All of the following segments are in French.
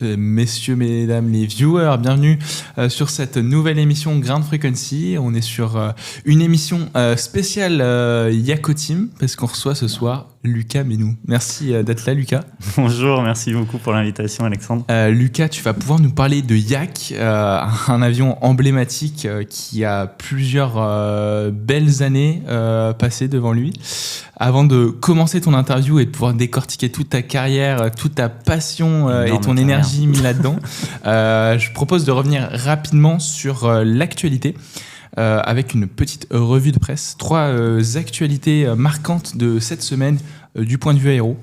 Messieurs, mesdames, les viewers, bienvenue sur cette nouvelle émission Ground Frequency. On est sur une émission spéciale Yako Team parce qu'on reçoit ce soir Lucas Menou. Merci d'être là, Lucas. Bonjour, merci beaucoup pour l'invitation, Alexandre. Lucas, tu vas pouvoir nous parler de Yak, un avion emblématique qui a plusieurs belles années passées devant lui. Avant de commencer ton interview et de pouvoir décortiquer toute ta carrière, toute ta passion et ton énergie mise là-dedans, je propose de revenir rapidement sur l'actualité avec une petite revue de presse. 3 actualités marquantes de cette semaine du point de vue aéro.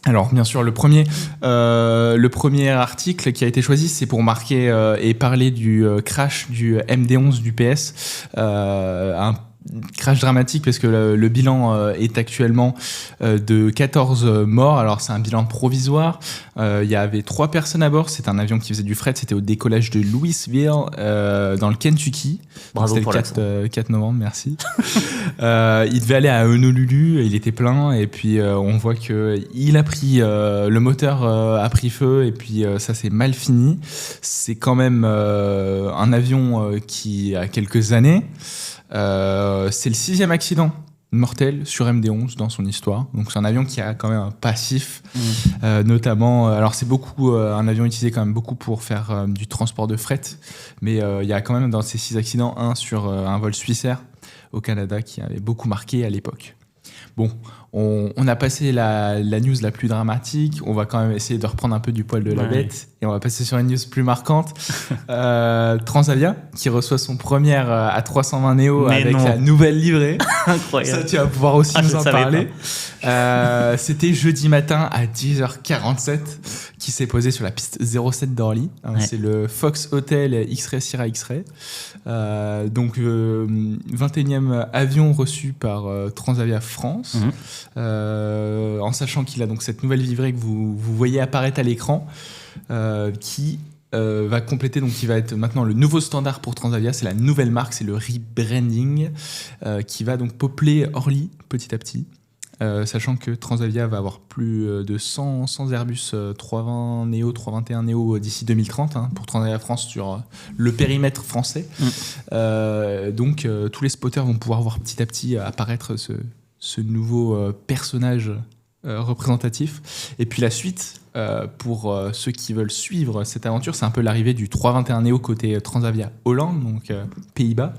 Alors bien sûr, le premier article qui a été choisi, c'est pour marquer et parler du crash du MD-11 du PS, un crash dramatique parce que le bilan est actuellement de 14 morts. Alors c'est un bilan provisoire. Il y avait 3 personnes à bord. C'est un avion qui faisait du fret. C'était au décollage de Louisville dans le Kentucky. Bravo. C'était pour le 4 novembre, merci. Il devait aller à Honolulu. Il était plein et puis on voit que il a pris le moteur a pris feu et puis ça s'est mal fini. C'est quand même un avion qui a quelques années. C'est le 6e accident mortel sur MD-11 dans son histoire. Donc c'est un avion qui a quand même un passif, notamment. Alors c'est beaucoup un avion utilisé quand même beaucoup pour faire du transport de fret, mais il y a quand même dans ces 6 accidents un sur un vol Swissair au Canada qui avait beaucoup marqué à l'époque. Bon, on a passé la news la plus dramatique. On va quand même essayer de reprendre un peu du poil de la bête et on va passer sur une news plus marquante. Transavia qui reçoit son premier A320 Neo la nouvelle livrée. Incroyable. Ça, tu vas pouvoir aussi nous en parler. C'était jeudi matin à 10h47 qui s'est posé sur la piste 07 d'Orly. C'est le Fox Hotel X-Ray Sierra X-Ray. Donc 21e avion reçu par Transavia France. En sachant qu'il a donc cette nouvelle livrée que vous voyez apparaître à l'écran qui va compléter, donc qui va être maintenant le nouveau standard pour Transavia. C'est la nouvelle marque, c'est le rebranding qui va donc peupler Orly petit à petit. Sachant que Transavia va avoir plus de 100 Airbus 320 Neo, 321 Neo d'ici 2030 pour Transavia France sur le périmètre français. Donc tous les spotters vont pouvoir voir petit à petit apparaître ce nouveau personnage représentatif. Et puis la suite, pour ceux qui veulent suivre cette aventure, c'est un peu l'arrivée du 321 Neo côté Transavia Hollande, donc Pays-Bas.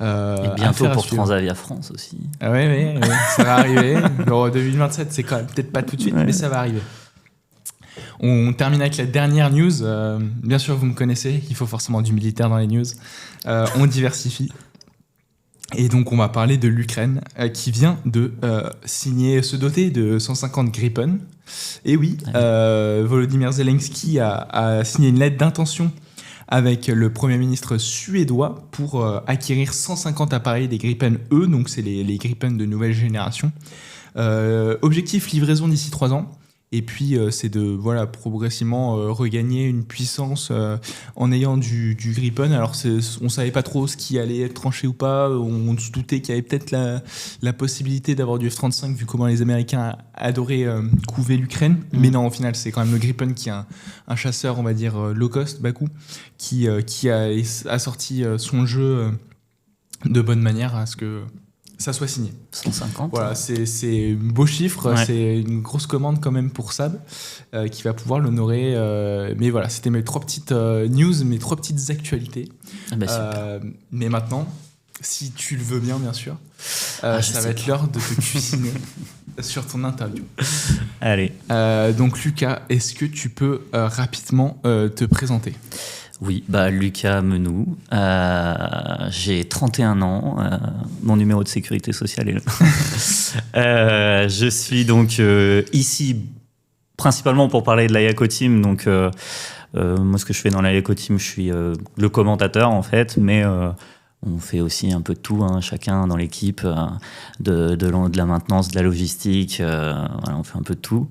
Et bientôt pour Transavia France aussi. Oui, ça va arriver. Alors, 2027, c'est quand même peut-être pas tout de suite, mais ça va arriver. On termine avec la dernière news. Bien sûr, vous me connaissez, il faut forcément du militaire dans les news. On diversifie. Et donc, on va parler de l'Ukraine qui vient de se doter de 150 Gripen. Et oui, Volodymyr Zelensky a signé une lettre d'intention avec le Premier ministre suédois pour acquérir 150 appareils des Gripen E, donc c'est les Gripen de nouvelle génération. Objectif, livraison d'ici 3 ans. Et puis, c'est de progressivement regagner une puissance en ayant du Gripen. Alors, on ne savait pas trop ce qui allait être tranché ou pas. On se doutait qu'il y avait peut-être la possibilité d'avoir du F-35, vu comment les Américains adoraient couver l'Ukraine. Mais non, au final, c'est quand même le Gripen qui est un chasseur, on va dire, low cost, bas coût, qui a sorti son jeu de bonne manière à ce que ça soit signé. 150. Voilà, c'est un beau chiffre, c'est une grosse commande quand même pour Saab qui va pouvoir l'honorer. Mais voilà, c'était mes 3 petites news, mes 3 petites actualités. Super. Mais maintenant, si tu le veux bien sûr, ça va être l'heure de te cuisiner sur ton interview. Allez. Donc Lucas, est-ce que tu peux rapidement te présenter ? Oui, Lucas Menou, j'ai 31 ans, mon numéro de sécurité sociale est là. Je suis donc ici principalement pour parler de la Yako Team. Donc, moi, ce que je fais dans la Yako Team, je suis le commentateur en fait, mais on fait aussi un peu de tout, chacun dans l'équipe, de la maintenance, de la logistique, on fait un peu de tout.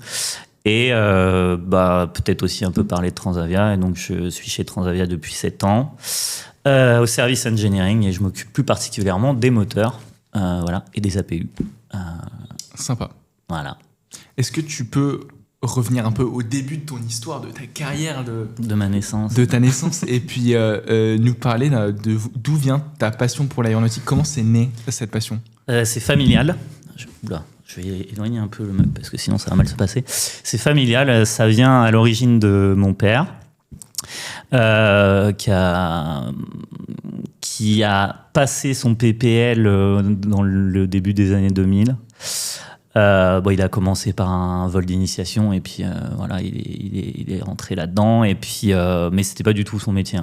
Et peut-être aussi un peu parler de Transavia. Et donc, je suis chez Transavia depuis 7 ans, au service engineering, et je m'occupe plus particulièrement des moteurs et des APU. Sympa. Voilà. Est-ce que tu peux revenir un peu au début de ton histoire, de ta carrière, de ma naissance. De ta naissance, et puis nous parler d'où vient ta passion pour l'aéronautique. Comment c'est né, cette passion ? C'est familial. Je vais éloigner un peu le mug parce que sinon ça va mal se passer. C'est familial, ça vient à l'origine de mon père, qui a passé son PPL dans le début des années 2000. Il a commencé par un vol d'initiation et puis voilà, il est rentré là-dedans et puis mais c'était pas du tout son métier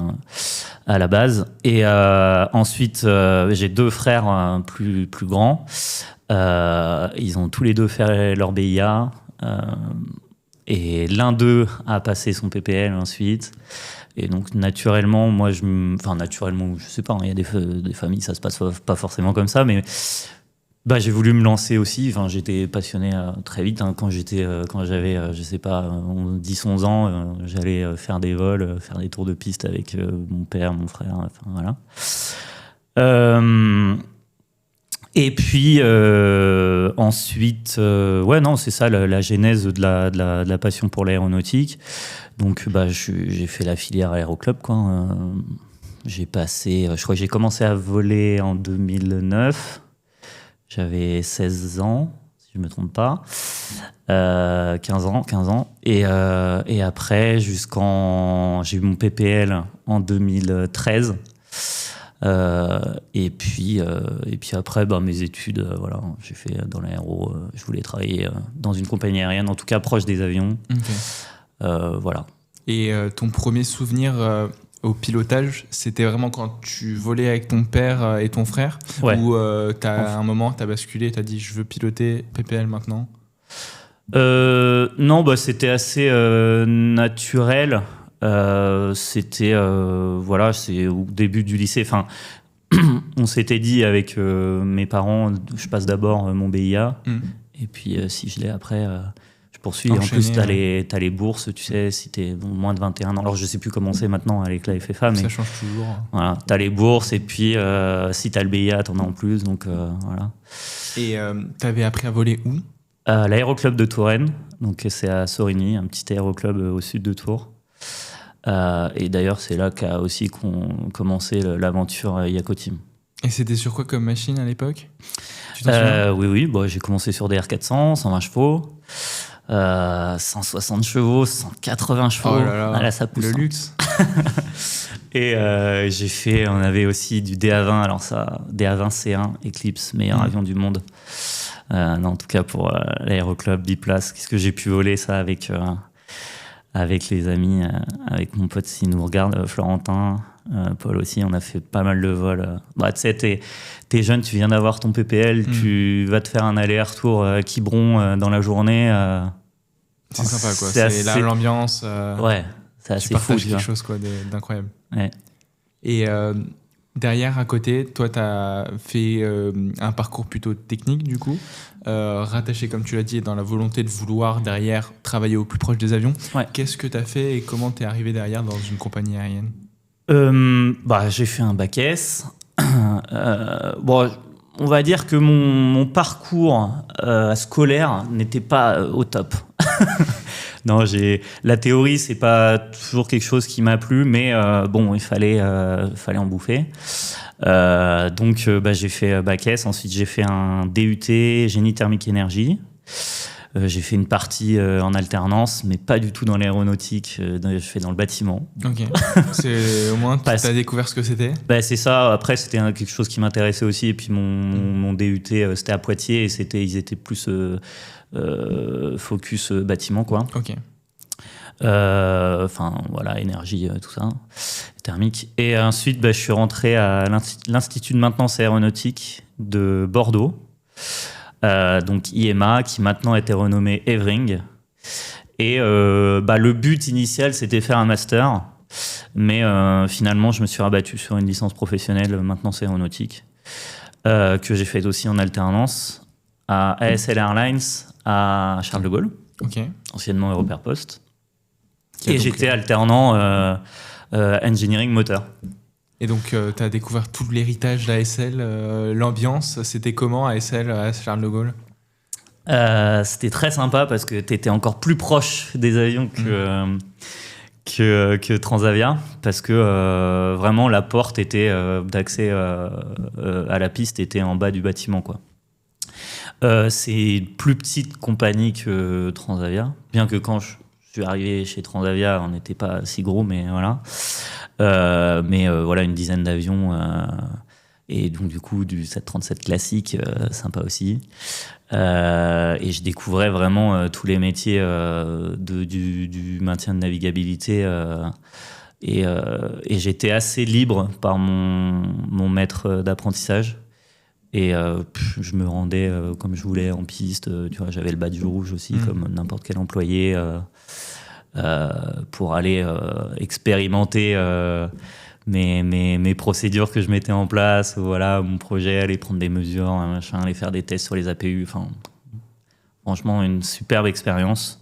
à la base. Et ensuite j'ai 2 frères plus grands. Ils ont tous les 2 fait leur BIA et l'un d'eux a passé son PPL ensuite. Et donc naturellement, je sais pas, il y a des familles, ça se passe pas forcément comme ça, mais j'ai voulu me lancer aussi. Enfin, j'étais passionné très vite. Quand j'avais, je sais pas, 10-11 ans, j'allais faire des vols, faire des tours de piste avec mon père, mon frère. Enfin voilà. Et puis ensuite, c'est ça la genèse de la passion pour l'aéronautique. Donc j'ai fait la filière aéroclub quoi. J'ai passé, je crois que j'ai commencé à voler en 2009. J'avais 16 ans, si je me trompe pas. 15 ans. Et après, j'ai eu mon PPL en 2013. Et puis après, mes études, voilà, j'ai fait dans l'aéro. Je voulais travailler dans une compagnie aérienne, en tout cas proche des avions. Okay. Voilà. Et ton premier souvenir au pilotage, c'était vraiment quand tu volais avec ton père et ton frère, ouais. Ou à un moment, t'as basculé, t'as dit je veux piloter PPL maintenant? Non, c'était assez naturel. C'était c'est au début du lycée. Enfin, on s'était dit avec mes parents, je passe d'abord mon BIA, et puis si je l'ai après, je poursuis. Et en plus, t'as les bourses, tu sais, si t'es moins de 21 ans. Alors, je sais plus comment c'est maintenant avec la FFA, mais ça change toujours. Voilà, t'as les bourses, et puis si t'as le BIA, t'en as en plus. Donc voilà. Et t'avais appris à voler où? À l'aéroclub de Touraine. Donc c'est à Sorigny, un petit aéroclub au sud de Tours. Et d'ailleurs, c'est là qu'a aussi commencé l'aventure Yakotim. Et c'était sur quoi comme machine à l'époque? Oui. J'ai commencé sur des R400, 120 chevaux, 160 chevaux, 180 chevaux. Oh là là, ça pousse. Le luxe. Et on avait aussi du DA20. Alors ça, DA20 C1, Eclipse, meilleur avion du monde. Non, en tout cas pour l'aéroclub biplace, qu'est-ce que j'ai pu voler ça avec les amis, avec mon pote s'il nous regarde, Florentin, Paul aussi, on a fait pas mal de vols. Tu sais, t'es jeune, tu viens d'avoir ton PPL, tu vas te faire un aller-retour à Quiberon dans la journée. C'est sympa quoi, c'est l'ambiance. Ouais, c'est assez fou. Tu partages quelque chose quoi, d'incroyable. Ouais. Et derrière, à côté, toi, tu as fait un parcours plutôt technique, du coup, rattaché, comme tu l'as dit, dans la volonté de vouloir, derrière, travailler au plus proche des avions. Ouais. Qu'est-ce que tu as fait et comment tu es arrivé derrière dans une compagnie aérienne? J'ai fait un bac S. On va dire que mon parcours scolaire n'était pas au top. Non, la théorie, c'est pas toujours quelque chose qui m'a plu, mais il fallait en bouffer. Donc, j'ai fait bac S. Ensuite, j'ai fait un DUT génie thermique énergie. J'ai fait une partie en alternance, mais pas du tout dans l'aéronautique. Je fais dans le bâtiment. Ok. C'est au moins tu as découvert ce que c'était. C'est ça. Après, c'était quelque chose qui m'intéressait aussi. Et puis mon DUT, c'était à Poitiers et ils étaient plus focus bâtiment, quoi. Ok. Énergie, tout ça, thermique. Et ensuite, je suis rentré à l'Institut de maintenance aéronautique de Bordeaux. Donc IMA, qui maintenant a été renommé Evering. Et le but initial, c'était faire un master. Mais finalement, je me suis rabattu sur une licence professionnelle maintenance aéronautique que j'ai faite aussi en alternance à ASL Airlines à Charles de Gaulle, anciennement Europair Post. Et j'étais alternant engineering moteur. Et donc, tu as découvert tout l'héritage d'ASL, l'ambiance. C'était comment ASL à Charles de Gaulle? C'était très sympa parce que tu étais encore plus proche des avions que Transavia, parce que vraiment la porte était d'accès à la piste était en bas du bâtiment, quoi. C'est une plus petite compagnie que Transavia, bien que quand je suis arrivé chez Transavia, on n'était pas si gros, mais voilà. Voilà, une dizaine d'avions. Et donc, du coup, du 737 classique, sympa aussi. Et je découvrais vraiment tous les métiers du maintien de navigabilité. Et j'étais assez libre par mon maître d'apprentissage. Et je me rendais comme je voulais en piste. Tu vois, j'avais le badge rouge aussi, comme n'importe quel employé, pour aller expérimenter mes procédures que je mettais en place. Voilà, mon projet, aller prendre des mesures, machin, aller faire des tests sur les APU. Enfin, franchement, une superbe expérience.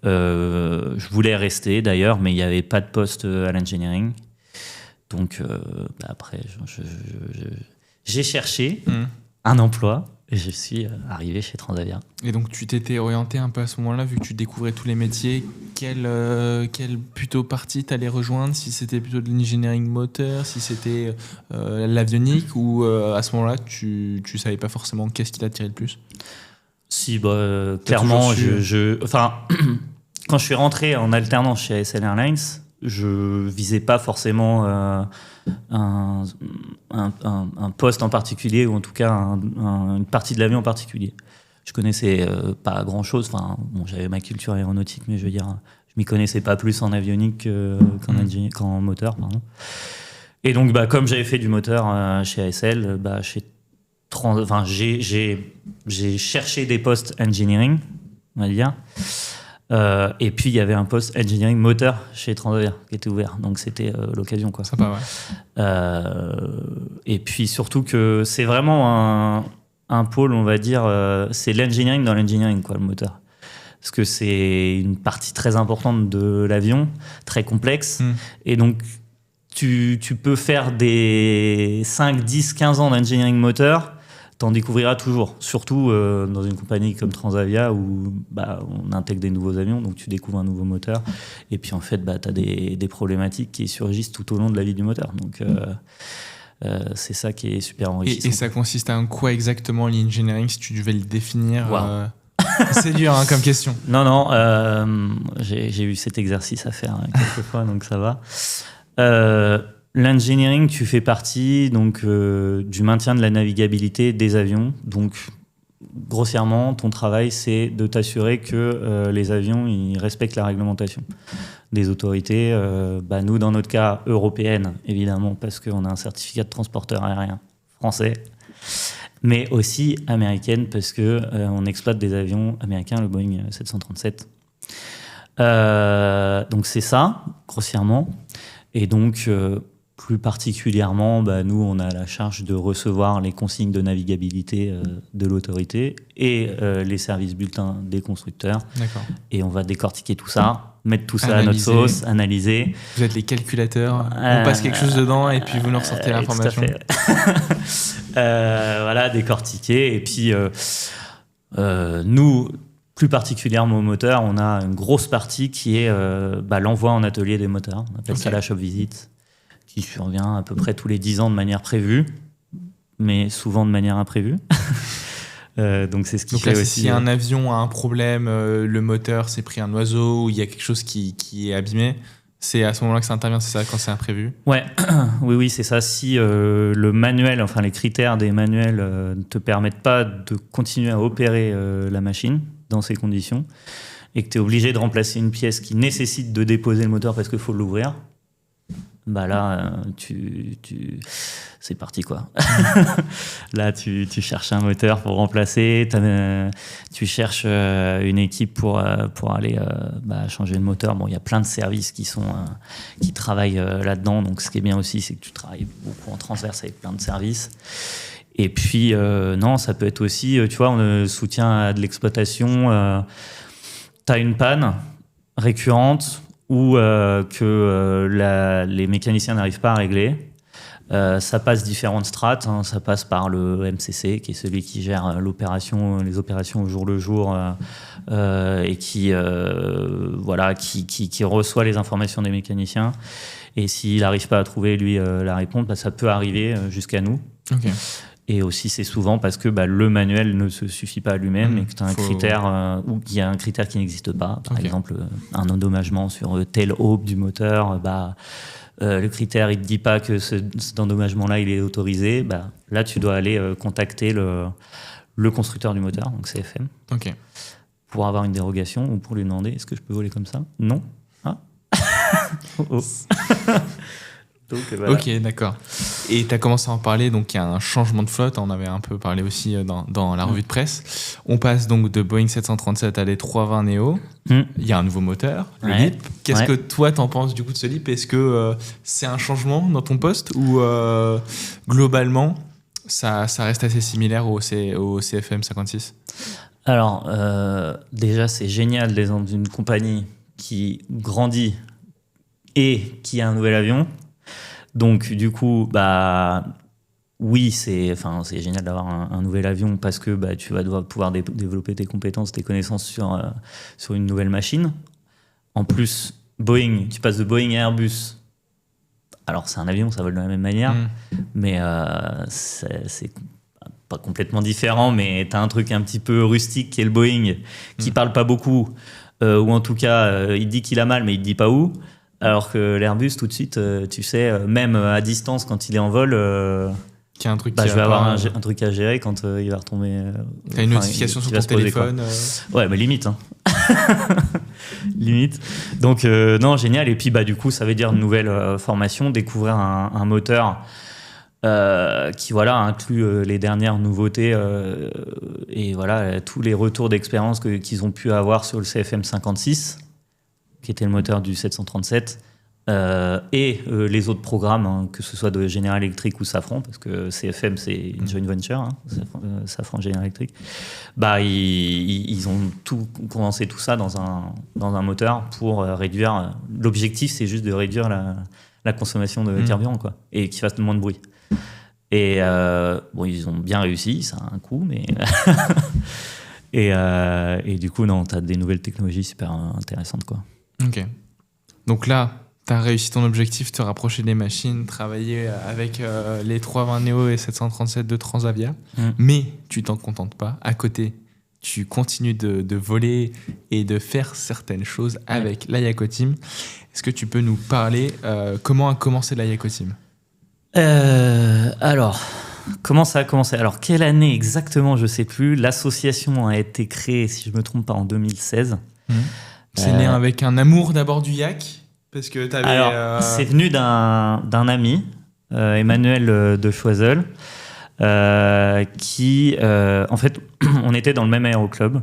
Je voulais rester d'ailleurs, mais il n'y avait pas de poste à l'engineering. Donc après, j'ai cherché un emploi et je suis arrivé chez Transavia. Et donc tu t'étais orienté un peu à ce moment-là, vu que tu découvrais tous les métiers, quelle plutôt partie t'allais rejoindre, si c'était plutôt de l'engineering moteur, si c'était l'avionique, ou à ce moment-là tu savais pas forcément qu'est-ce qui t'attirait le plus? Si, clairement, enfin, quand je suis rentré en alternance chez ASL Airlines, je visais pas forcément un poste en particulier, ou en tout cas une partie de l'avion en particulier. Je connaissais pas grand-chose. Enfin, bon, j'avais ma culture aéronautique, mais je veux dire, je m'y connaissais pas plus en avionique qu'en moteur, pardon. Et donc, comme j'avais fait du moteur chez ASL, j'ai cherché des postes engineering, on va dire. Et puis il y avait un poste engineering moteur chez Transavia qui était ouvert, donc c'était l'occasion, quoi. Sympa, ouais. Et puis surtout que c'est vraiment un pôle, on va dire, c'est l'engineering dans l'engineering, quoi, le moteur, parce que c'est une partie très importante de l'avion, très complexe. Et donc tu peux faire des 5, 10, 15 ans d'engineering moteur, t'en découvriras toujours, surtout dans une compagnie comme Transavia où on intègre des nouveaux avions, donc tu découvres un nouveau moteur, et puis en fait t'as des problématiques qui surgissent tout au long de la vie du moteur, donc c'est ça qui est super enrichissant. Et ça consiste à quoi exactement l'engineering, si tu devais le définir? Wow. C'est dur comme question. Non, j'ai eu cet exercice à faire quelques fois, donc ça va. L'engineering, tu fais partie donc du maintien de la navigabilité des avions. Donc, grossièrement, ton travail, c'est de t'assurer que les avions ils respectent la réglementation des autorités. Nous, dans notre cas, européenne, évidemment, parce qu'on a un certificat de transporteur aérien français, mais aussi américaine, parce que on exploite des avions américains, le Boeing 737. Donc, c'est ça, grossièrement. Et donc, plus particulièrement, nous, on a la charge de recevoir les consignes de navigabilité de l'autorité et les services bulletins des constructeurs. D'accord. Et on va décortiquer tout ça, mettre tout ça à notre sauce, analyser. Vous êtes les calculateurs, on passe quelque chose dedans et puis vous nous ressortez l'information. Voilà, décortiquer. Et puis, nous, plus particulièrement au moteur, on a une grosse partie qui est l'envoi en atelier des moteurs. On appelle ça la shop visit, qui survient à peu près tous les 10 ans de manière prévue, mais souvent de manière imprévue. Donc c'est ce qui fait aussi... Si un avion a un problème, le moteur s'est pris un oiseau, ou il y a quelque chose qui est abîmé, c'est à ce moment-là que ça intervient, c'est ça, quand c'est imprévu? Ouais, oui, c'est ça. Si le manuel, enfin les critères des manuels ne te permettent pas de continuer à opérer la machine dans ces conditions, et que tu es obligé de remplacer une pièce qui nécessite de déposer le moteur parce qu'il faut l'ouvrir, là, c'est parti, quoi. Là, tu cherches un moteur pour remplacer, tu cherches une équipe pour aller changer le moteur. Bon, il y a plein de services qui travaillent là-dedans. Donc, ce qui est bien aussi, c'est que tu travailles beaucoup en transverse avec plein de services. Et puis, non, ça peut être aussi, tu vois, on soutient à de l'exploitation. Tu as une panne récurrente ou que les mécaniciens n'arrivent pas à régler. Ça passe différentes strates, hein. Ça passe par le MCC, qui est celui qui gère les opérations au jour le jour et qui reçoit les informations des mécaniciens. Et s'il n'arrive pas à trouver, lui, la réponse, ça peut arriver jusqu'à nous. Okay. Et aussi, c'est souvent parce que le manuel ne se suffit pas à lui-même et que tu as un critère ou qu'il y a un critère qui n'existe pas. Par exemple, un endommagement sur tel aube du moteur, le critère, il ne te dit pas que cet endommagement-là, il est autorisé. Là, tu dois aller contacter le constructeur du moteur, donc CFM, pour avoir une dérogation ou pour lui demander est-ce que je peux voler comme ça ? Non. Ah. Oh. Donc, voilà. Ok, d'accord. Et tu as commencé à en parler, donc il y a un changement de flotte, on avait un peu parlé aussi dans la revue de presse. On passe donc de Boeing 737 à l'A320 Neo. Il y a un nouveau moteur, le LEAP. Qu'est-ce que toi t'en penses du coup de ce LEAP ? Est-ce que c'est un changement dans ton poste ou globalement ça reste assez similaire au CFM 56 ? Alors, déjà c'est génial d'être dans une compagnie qui grandit et qui a un nouvel avion. Donc, du coup, oui, c'est génial d'avoir un nouvel avion parce que tu vas devoir pouvoir développer tes compétences, tes connaissances sur une nouvelle machine. En plus, Boeing, tu passes de Boeing à Airbus. Alors, c'est un avion, ça vole de la même manière, mais c'est pas complètement différent, mais tu as un truc un petit peu rustique qui est le Boeing, qui parle pas beaucoup, ou en tout cas, il dit qu'il a mal, mais il te dit pas où. Alors que l'Airbus, tout de suite, tu sais, même à distance, quand il est en vol, qu'il y a un truc je vais avoir un truc à gérer quand il va retomber. T'as une notification sur ton téléphone. Ouais, mais limite. Hein. Limite. Donc, non, génial. Et puis, du coup, ça veut dire une nouvelle formation, découvrir un moteur qui inclut les dernières nouveautés et tous les retours d'expérience qu'ils ont pu avoir sur le CFM 56. Qui était le moteur du 737, et les autres programmes, hein, que ce soit de General Electric ou Safran, parce que CFM, c'est une joint venture, hein, Safran General Electric, ils ont condensé tout ça dans un moteur pour réduire... L'objectif, c'est juste de réduire la consommation de carburant, quoi, et qu'il fasse moins de bruit. Et ils ont bien réussi, ça a un coût, mais... et du coup, tu as des nouvelles technologies super intéressantes, quoi. Ok. Donc là, tu as réussi ton objectif, te rapprocher des machines, travailler avec les 320 Neo et 737 de Transavia. Mais tu t'en contentes pas. À côté, tu continues de voler et de faire certaines choses avec l'Ayako Team. Est-ce que tu peux nous parler comment a commencé l'Ayako Team ? Alors, comment ça a commencé ? Alors, quelle année exactement, je ne sais plus. L'association a été créée, si je ne me trompe pas, en 2016. C'est né avec un amour d'abord du yak parce que t'avais. Alors, c'est venu d'un ami, Emmanuel de Choiseul, qui, en fait, on était dans le même aéroclub.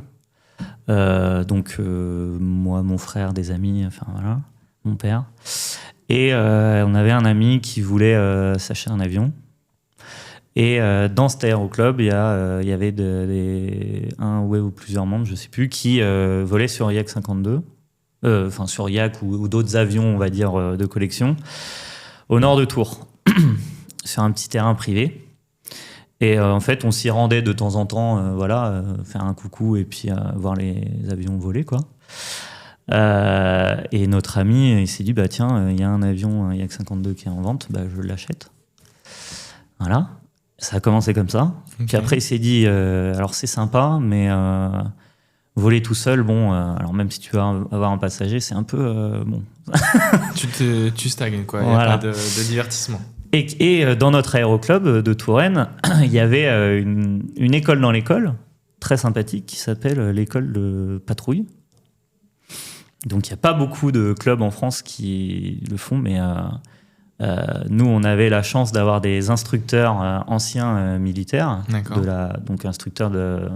Donc, moi, mon frère, des amis, mon père. Et on avait un ami qui voulait s'acheter un avion. Et dans cet aéroclub, il y avait un ou plusieurs membres, je ne sais plus, qui volaient sur Yak 52, sur Yak ou d'autres avions, on va dire, de collection, au nord de Tours, sur un petit terrain privé. Et en fait, on s'y rendait de temps en temps, faire un coucou et puis voir les avions voler, quoi. Et notre ami, il s'est dit, tiens, il y a un avion, un Yak 52 qui est en vente, je l'achète. Voilà. Ça a commencé comme ça. Okay. Puis après, il s'est dit, alors c'est sympa, mais voler tout seul, alors même si tu veux avoir un passager, c'est un peu bon. tu stagnes, quoi. Il n'y a pas de divertissement. Et dans notre aéroclub de Touraine, il y avait une école dans l'école, très sympathique, qui s'appelle l'école de patrouille. Donc il n'y a pas beaucoup de clubs en France qui le font, mais... nous, on avait la chance d'avoir des instructeurs anciens militaires, donc instructeurs de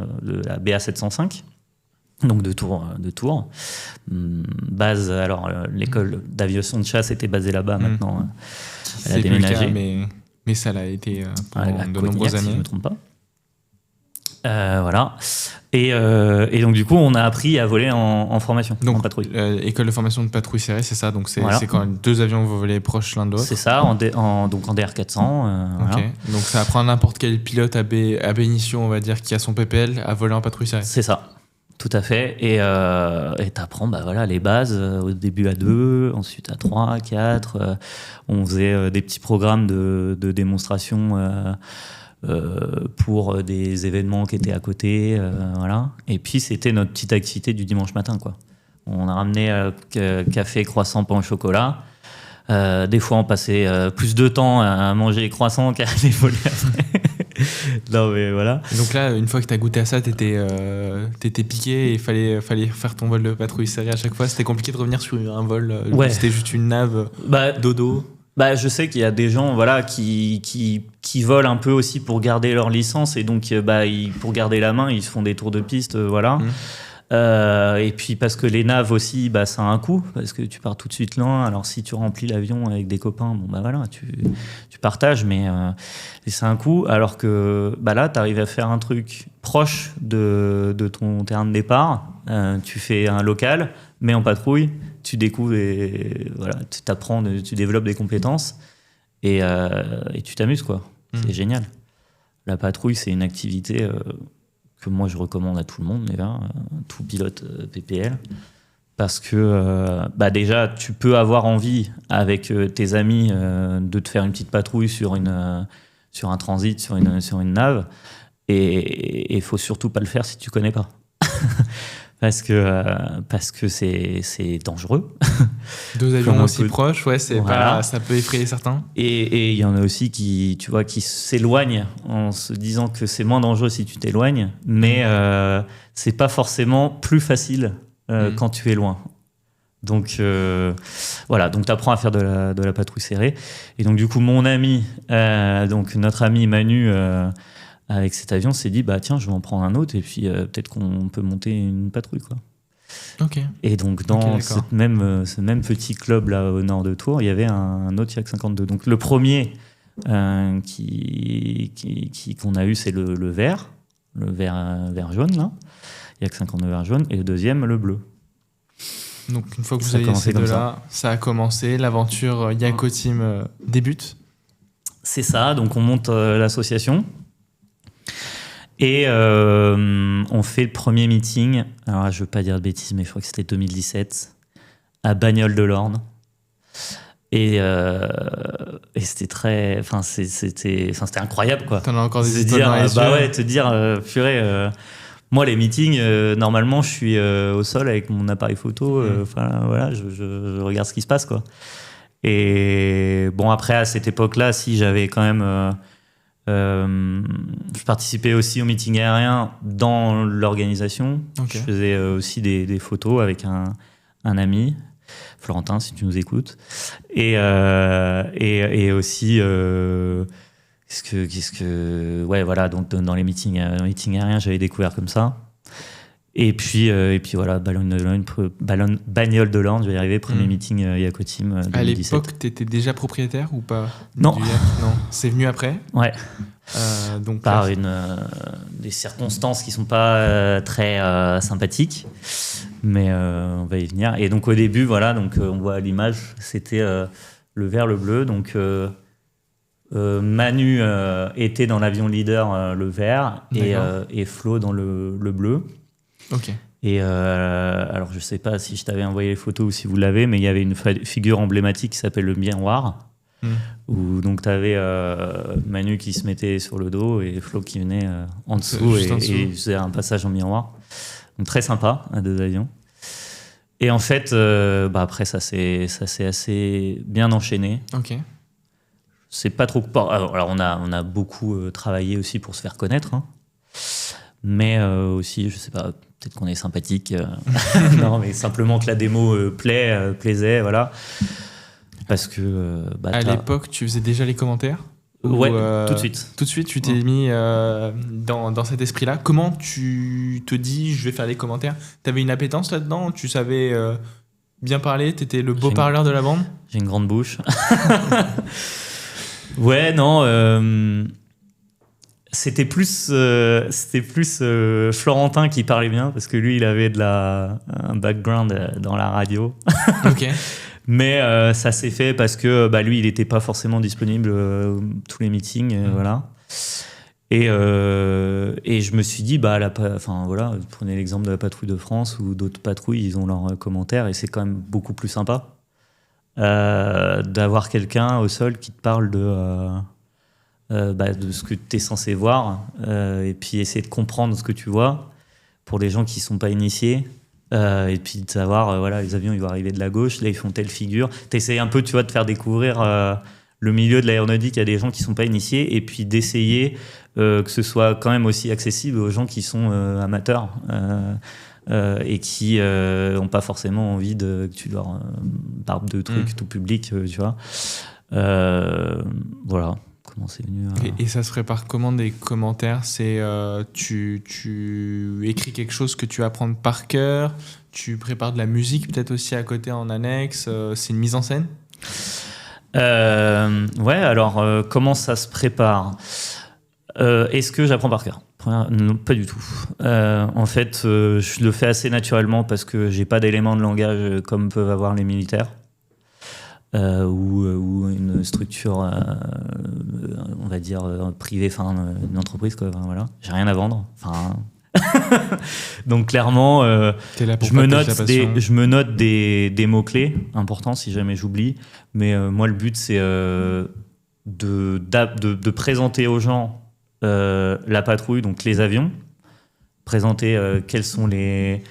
la BA 705, donc de Tours. Base, alors l'école d'aviation de chasse était basée là-bas maintenant. Elle a déménagé. Mais ça l'a été pendant de nombreuses années. Si je ne me trompe pas. Voilà. Et donc, du coup, on a appris à voler en formation, en patrouille. École de formation de patrouille serrée, c'est ça. Donc, c'est quand même 2 avions que vous volez proches l'un de l'autre. C'est ça, donc en DR400. Voilà. Donc, ça apprend n'importe quel pilote à bénition, on va dire, qui a son PPL, à voler en patrouille serrée. C'est ça. Tout à fait. Et t'apprends les bases, au début à 2, ensuite à 3, 4. On faisait des petits programmes de démonstration pour des événements qui étaient à côté. Voilà. Et puis, c'était notre petite activité du dimanche matin, quoi. On a ramené café, croissant, pain au chocolat. Des fois, on passait plus de temps à manger les croissants qu'à les voler après. Non, mais voilà. Donc là, une fois que tu as goûté à ça, t'étais piqué et il fallait faire ton vol de patrouille serrée à chaque fois. C'était compliqué de revenir sur un vol. C'était juste une nave dodo. Je sais qu'il y a des gens qui volent un peu aussi pour garder leur licence et donc pour garder la main, ils se font des tours de piste. Voilà. Et puis parce que les naves aussi, ça a un coût, parce que tu pars tout de suite loin. Alors si tu remplis l'avion avec des copains, tu partages, mais c'est un coût. Alors que là, tu arrives à faire un truc proche de ton terrain de départ. Tu fais un local, mais en patrouille, tu découvres et voilà, tu t'apprends, tu développes des compétences et tu t'amuses, quoi. C'est génial. La patrouille, c'est une activité que moi je recommande à tout le monde, déjà, tout pilote PPL, parce que déjà tu peux avoir envie avec tes amis de te faire une petite patrouille sur un transit, sur une nave, et il faut surtout pas le faire si tu connais pas. Parce que c'est dangereux. 2 avions aussi proches, ça peut effrayer certains. Et il y en a aussi qui s'éloignent en se disant que c'est moins dangereux si tu t'éloignes, mais c'est pas forcément plus facile quand tu es loin. Donc voilà, donc tu apprends à faire de la patrouille serrée. Et donc du coup, mon ami, donc notre ami Manu, avec cet avion, s'est dit tiens, je vais en prendre un autre et puis peut-être qu'on peut monter une patrouille, quoi. Ok. Et donc dans ce même petit club là au nord de Tours, il y avait un autre Yak 52. Donc le premier qu'on a eu, c'est le vert jaune là, Yak 52 vert jaune, et le deuxième le bleu. Donc une fois que vous avez ces deux-là, ça a commencé, l'aventure Yako Team débute. C'est ça. Donc on monte l'association. Et on fait le premier meeting, alors là, je veux pas dire de bêtises, mais je crois que c'était 2017, à Bagnoles de l'Orne. Et c'était c'était incroyable, quoi. T'en as encore des histoires dans les yeux. Te dire, purée, moi les meetings, normalement je suis au sol avec mon appareil photo, voilà, je regarde ce qui se passe, quoi. Et bon, après à cette époque-là, si j'avais quand même... je participais aussi au meeting aérien dans l'organisation. Okay. Je faisais aussi des photos avec un ami, Florentin, si tu nous écoutes. Et aussi, ouais, voilà, donc dans les meetings aériens, j'avais découvert comme ça. Et puis voilà, Bagnoles de l'Orne, je vais y arriver, premier meeting Yako Team 2017. À l'époque, t'étais déjà propriétaire ou pas? Non. Non, c'est venu après. Ouais. Donc par des circonstances qui sont pas très sympathiques, mais on va y venir. Et donc au début, voilà, donc on voit à l'image, c'était le vert, le bleu. Donc Manu était dans l'avion leader, le vert, et Flo dans le bleu. Ok. Et alors je sais pas si je t'avais envoyé les photos ou si vous l'avez, mais il y avait une figure emblématique qui s'appelle le miroir. Où donc tu avais Manu qui se mettait sur le dos et Flo qui venait en dessous et faisait un passage en miroir. Donc très sympa, à 2 avions. Et en fait, après ça s'est assez bien enchaîné. Ok. C'est pas trop. Alors on a beaucoup travaillé aussi pour se faire connaître, hein. Mais aussi, je sais pas, peut-être qu'on est sympathique. Non, mais simplement que la démo plaisait, voilà. Parce que à l'époque, tu faisais déjà les commentaires? Ouais, tout de suite. Tout de suite, tu t'es mis dans cet esprit-là. Comment tu te dis, je vais faire les commentaires? T'avais une appétence là-dedans? Tu savais bien parler? T'étais le beau parleur de la bande? J'ai une grande bouche. Ouais, non. C'était plus Florentin qui parlait bien parce que lui, il avait un background dans la radio. Ok. Mais ça s'est fait parce que lui, il n'était pas forcément disponible tous les meetings, voilà. Et je me suis dit, prenez l'exemple de la Patrouille de France ou d'autres patrouilles, ils ont leurs commentaires et c'est quand même beaucoup plus sympa d'avoir quelqu'un au sol qui te parle de ce que tu es censé voir et puis essayer de comprendre ce que tu vois pour les gens qui sont pas initiés. Et puis de savoir, les avions ils vont arriver de la gauche, là ils font telle figure. T'essayes un peu, tu vois, de faire découvrir le milieu de l'aéronautique à des gens qui sont pas initiés, et puis d'essayer que ce soit quand même aussi accessible aux gens qui sont amateurs et qui ont pas forcément envie que tu leur parles de trucs tout public, tu vois. Voilà. Comment c'est venu et ça se prépare comment des commentaires? C'est tu écris quelque chose que tu vas apprendre par cœur, tu prépares de la musique peut-être aussi à côté en annexe, c'est une mise en scène? Alors comment ça se prépare? Est-ce que j'apprends par cœur? Non, pas du tout. En fait, je le fais assez naturellement parce que j'ai pas d'éléments de langage comme peuvent avoir les militaires. Ou une structure, on va dire, privée, une entreprise, quoi. Voilà. J'ai rien à vendre. Donc clairement, je me note des mots-clés importants si jamais j'oublie. Mais moi, le but, c'est de présenter aux gens la patrouille, donc les avions, présenter quels sont les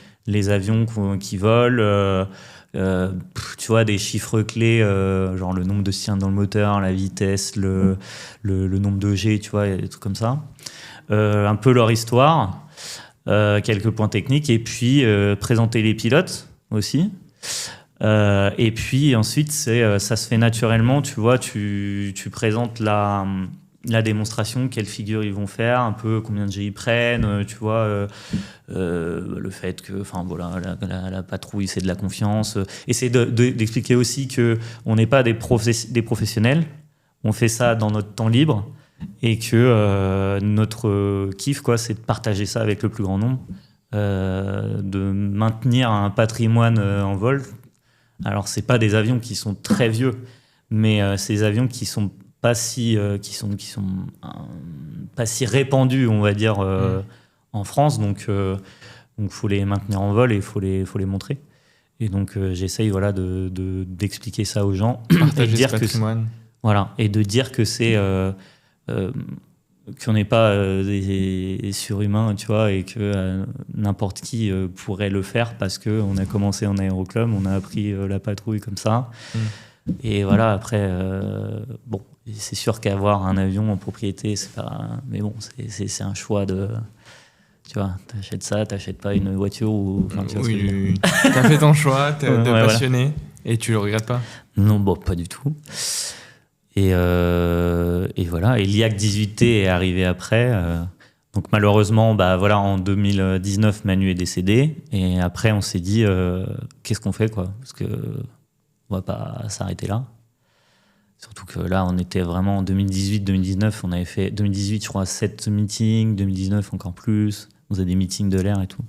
avions qui volent, tu vois, des chiffres clés, genre le nombre de cylindres dans le moteur, la vitesse, le nombre de G, tu vois, des trucs comme ça. Un peu leur histoire, quelques points techniques, et puis présenter les pilotes aussi. Et puis ensuite, ça se fait naturellement, tu vois, tu présentes la démonstration, quelle figure ils vont faire, un peu combien de G ils prennent, tu vois, le fait que, la patrouille, c'est de la confiance. Essayer d'expliquer aussi qu'on n'est pas des professionnels, on fait ça dans notre temps libre et que notre kiff, quoi, c'est de partager ça avec le plus grand nombre, de maintenir un patrimoine en vol. Alors, c'est pas des avions qui sont très vieux, mais c'est des avions qui sont pas si répandus, on va dire, en France, donc faut les maintenir en vol et faut les montrer. Et donc j'essaye d'expliquer ça aux gens, partager ce patrimoine. Et de dire que c'est qu'on n'est pas des surhumains, tu vois, et que n'importe qui pourrait le faire parce que on a commencé en aéroclub, on a appris la patrouille comme ça. Et voilà, après, c'est sûr qu'avoir un avion en propriété, c'est pas. Mais bon, c'est un choix de. Tu vois, t'achètes ça, t'achètes pas une voiture ou. Oui, t'as fait ton choix, t'es passionné, voilà. Et tu le regrettes pas? Non, pas du tout. Et voilà. Et l'IAC 18T est arrivé après. Donc malheureusement, en 2019, Manu est décédé. Et après, on s'est dit, qu'est-ce qu'on fait, quoi? Parce que. On va pas s'arrêter là. Surtout que là, on était vraiment en 2018-2019. On avait fait 2018, je crois, 7 meetings. 2019, encore plus. On faisait des meetings de l'air et tout.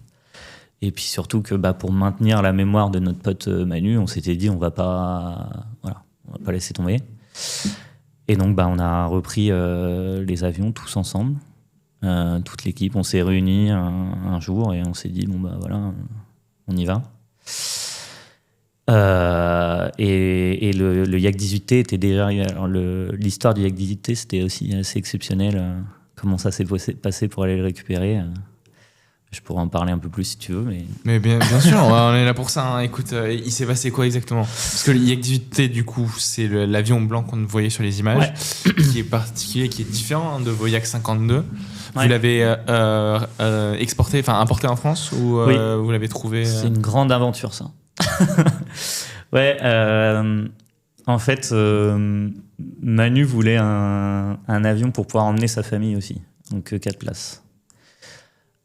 Et puis surtout que pour maintenir la mémoire de notre pote Manu, on s'était dit on va pas laisser tomber. Et donc, on a repris les avions tous ensemble. Toute l'équipe, on s'est réunis un jour et on s'est dit on y va. Et le Yak 18T était déjà arrivé. Alors l'histoire du Yak 18T, c'était aussi assez exceptionnel. Comment ça s'est passé pour aller le récupérer. Je pourrais en parler un peu plus si tu veux. Mais bien sûr, on est là pour ça. Hein. Écoute, il s'est passé quoi exactement? Parce que le Yak 18T, du coup, c'est l'avion blanc qu'on voyait sur les images, qui est particulier, qui est différent de vos Yak 52. Ouais. Vous l'avez importé en France ou oui. Vous l'avez trouvé C'est une grande aventure, ça. En fait, Manu voulait un avion pour pouvoir emmener sa famille aussi, donc 4 places.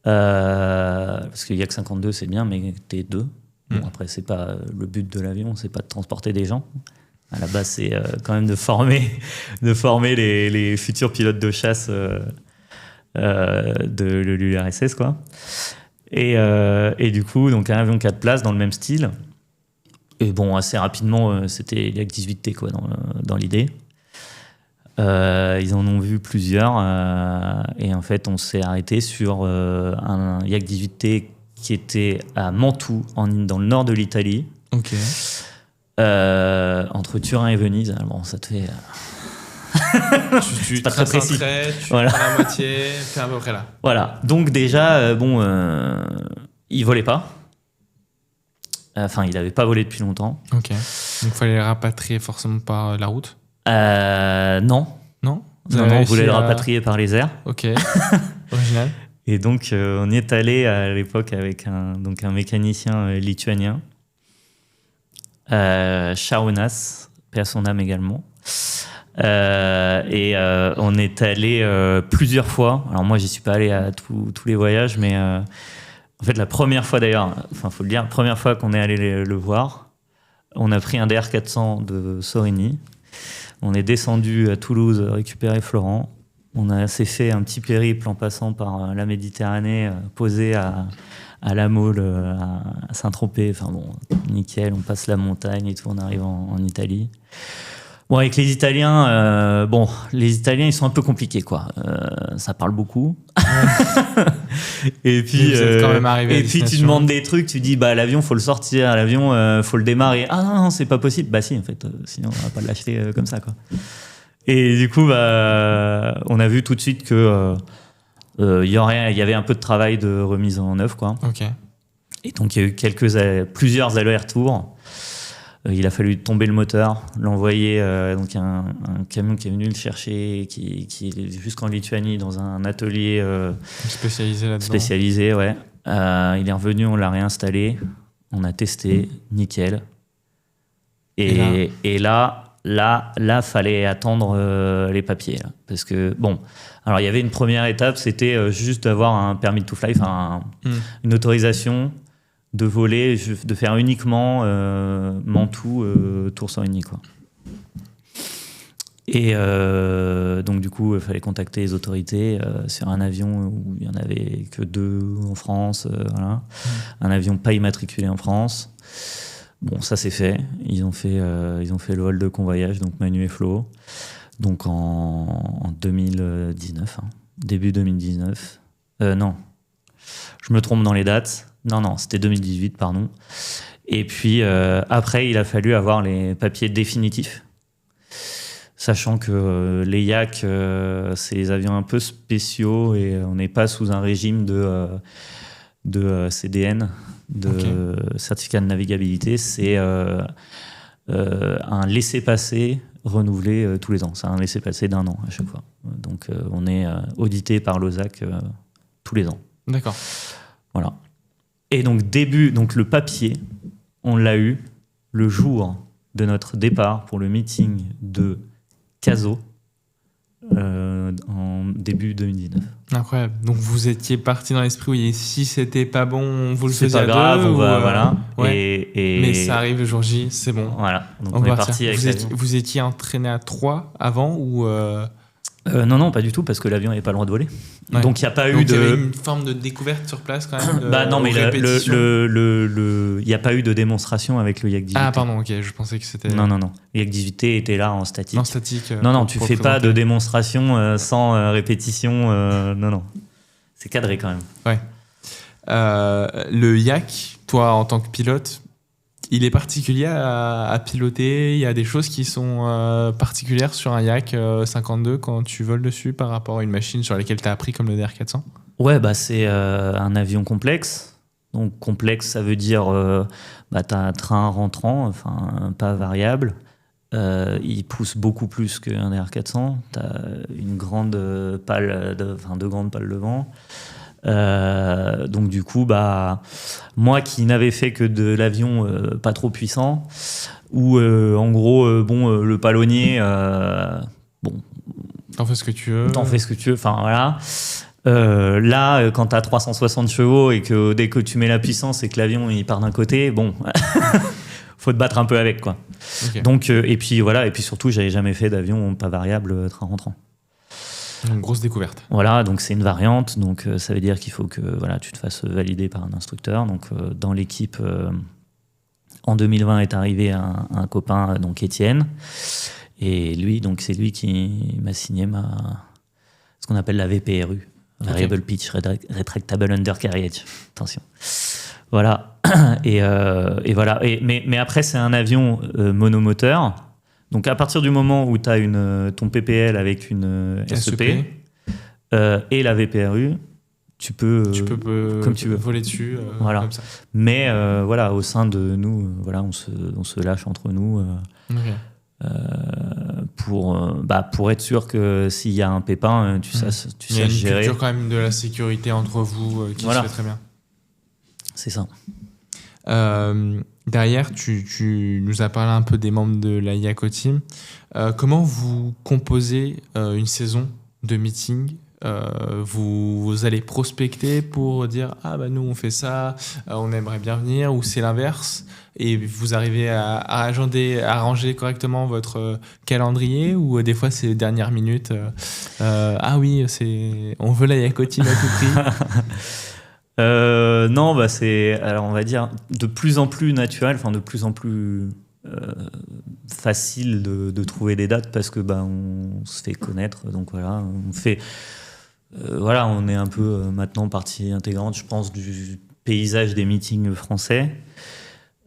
Parce qu'il y a que 52, c'est bien, mais t'es 2. Bon, après, c'est pas le but de l'avion, c'est pas de transporter des gens. À la base, c'est quand même de former les futurs pilotes de chasse de l'URSS, quoi. Et du coup, donc un avion 4 places dans le même style. Et bon, assez rapidement, c'était Yak 18T, quoi, dans l'idée. Ils en ont vu plusieurs. Et en fait, on s'est arrêté sur un Yak 18T qui était à Mantoue, dans le nord de l'Italie. Ok. Entre Turin et Venise. Bon, ça te fait... tu pas très précis. Tu voilà. pars à moitié, t'es à peu près là. Voilà. Donc déjà, il volait pas. Enfin, il n'avait pas volé depuis longtemps. Ok. Donc il fallait le rapatrier forcément par la route. Non. Non. On voulait le rapatrier par les airs. Ok. Original. Et donc, on y est allé à l'époque avec un mécanicien lituanien, Šarūnas, paix à son âme également. Et on est allé plusieurs fois. Alors moi, j'y suis pas allé à tous les voyages, mais en fait, la première fois d'ailleurs, enfin, faut le dire, la première fois qu'on est allé le voir, on a pris un DR400 de Sorini. On est descendu à Toulouse récupérer Florent. On s'est fait un petit périple en passant par la Méditerranée, posé à la Mole, à Saint-Tropez. Enfin bon, nickel, on passe la montagne et tout, on arrive en Italie. Bon, avec les Italiens, les Italiens, ils sont un peu compliqués, quoi. Ça parle beaucoup. Et puis, quand même arrivé et puis tu demandes des trucs, tu dis, bah, l'avion, faut le sortir, l'avion, faut le démarrer. Ah non, c'est pas possible. Bah si, en fait, sinon, on va pas l'acheter comme ça, quoi. Et du coup, bah, on a vu tout de suite que il y avait un peu de travail de remise en œuvre, quoi. Ok. Et donc, il y a eu plusieurs allers-retours. Il a fallu tomber le moteur, l'envoyer, donc un camion qui est venu le chercher, qui est jusqu'en Lituanie dans un atelier spécialisé là-dedans. Spécialisé, ouais. Il est revenu, on l'a réinstallé, on a testé, nickel. Et là, fallait attendre les papiers, là, parce que bon, alors il y avait une première étape, c'était juste d'avoir un permis to fly, enfin une autorisation de voler, de faire uniquement Mantoue, Tours-Sorigny, quoi. Et donc du coup, il fallait contacter les autorités sur un avion où il n'y en avait que 2 en France, voilà. Un avion pas immatriculé en France. Bon, ça c'est fait. Ils ont fait le vol de convoyage, donc Manu et Flo, donc en 2019, début 2019. Non, je me trompe dans les dates. Non, c'était 2018, pardon. Et puis, après, il a fallu avoir les papiers définitifs. Sachant que les Yak, c'est des avions un peu spéciaux et on n'est pas sous un régime de CDN, de certificat de navigabilité. C'est un laissez-passer renouvelé tous les ans. C'est un laissez-passer d'1 an à chaque fois. Donc, on est audité par l'OSAC tous les ans. D'accord. Voilà. Et donc, le papier, on l'a eu le jour de notre départ pour le meeting de Caso en début 2019. Incroyable. Donc, vous étiez parti dans l'esprit où si c'était pas bon, vous le faisiez à deux. C'est pas grave, voilà. Ouais. Mais ça arrive le jour J, c'est bon. Voilà. Donc, on est parti avec vous étiez entraîné à 3 avant ou non, pas du tout, parce que l'avion n'avait pas le droit de voler. Ouais. Donc, il n'y a pas eu il y avait une forme de découverte sur place quand même. Non, mais il n'y a pas eu de démonstration avec le Yak 18T. Ah, pardon, ok, je pensais que c'était. Non. Le Yak 18T était là en statique. En statique. Non, tu fais pas de démonstration sans répétition. Non. C'est cadré quand même. Ouais. Le Yak, toi, en tant que pilote, il est particulier à piloter. Il y a des choses qui sont particulières sur un Yak 52 quand tu voles dessus par rapport à une machine sur laquelle tu as appris comme le DR400. Ouais, bah c'est un avion complexe. Donc complexe, ça veut dire tu as un train rentrant, enfin pas variable. Il pousse beaucoup plus qu'un DR400. Tu as une grande pale, deux grandes pales de vent. Donc du coup, moi qui n'avais fait que de l'avion pas trop puissant, où en gros, le palonnier, t'en fais ce que tu veux. Enfin voilà. Là, quand t'as 360 chevaux et que dès que tu mets la puissance et que l'avion il part d'un côté, faut te battre un peu avec, quoi. Okay. Donc et puis voilà, et puis surtout, j'avais jamais fait d'avion pas variable train rentrant. Une grosse découverte. Voilà, donc c'est une variante, donc ça veut dire qu'il faut que tu te fasses valider par un instructeur. Donc dans l'équipe, en 2020 est arrivé un copain, donc Étienne, et lui, donc c'est lui qui m'a signé ce qu'on appelle la VPRU, Variable Pitch Retractable Undercarriage. Attention. Voilà. Et voilà. Mais après, c'est un avion monomoteur. Donc, à partir du moment où tu as ton PPL avec une SEP et la VPRU, tu peux comme tu veux voler dessus. Voilà. Comme ça. Mais au sein de nous, on se lâche entre nous pour être sûr que s'il y a un pépin, tu saches gérer. Il y a une culture quand même de la sécurité entre vous qui se fait très bien. C'est ça. Derrière, tu nous as parlé un peu des membres de la Yako Team. Comment vous composez une saison de meeting? Vous allez prospecter pour dire nous on fait ça, on aimerait bien venir, ou c'est l'inverse et vous arrivez à arranger correctement votre calendrier, ou des fois c'est dernière minute on veut la Yako Team à tout prix? Non, c'est, alors on va dire, de plus en plus naturel, de plus en plus facile de trouver des dates, parce que on se fait connaître, donc voilà, on est un peu maintenant partie intégrante, je pense, du paysage des meetings français.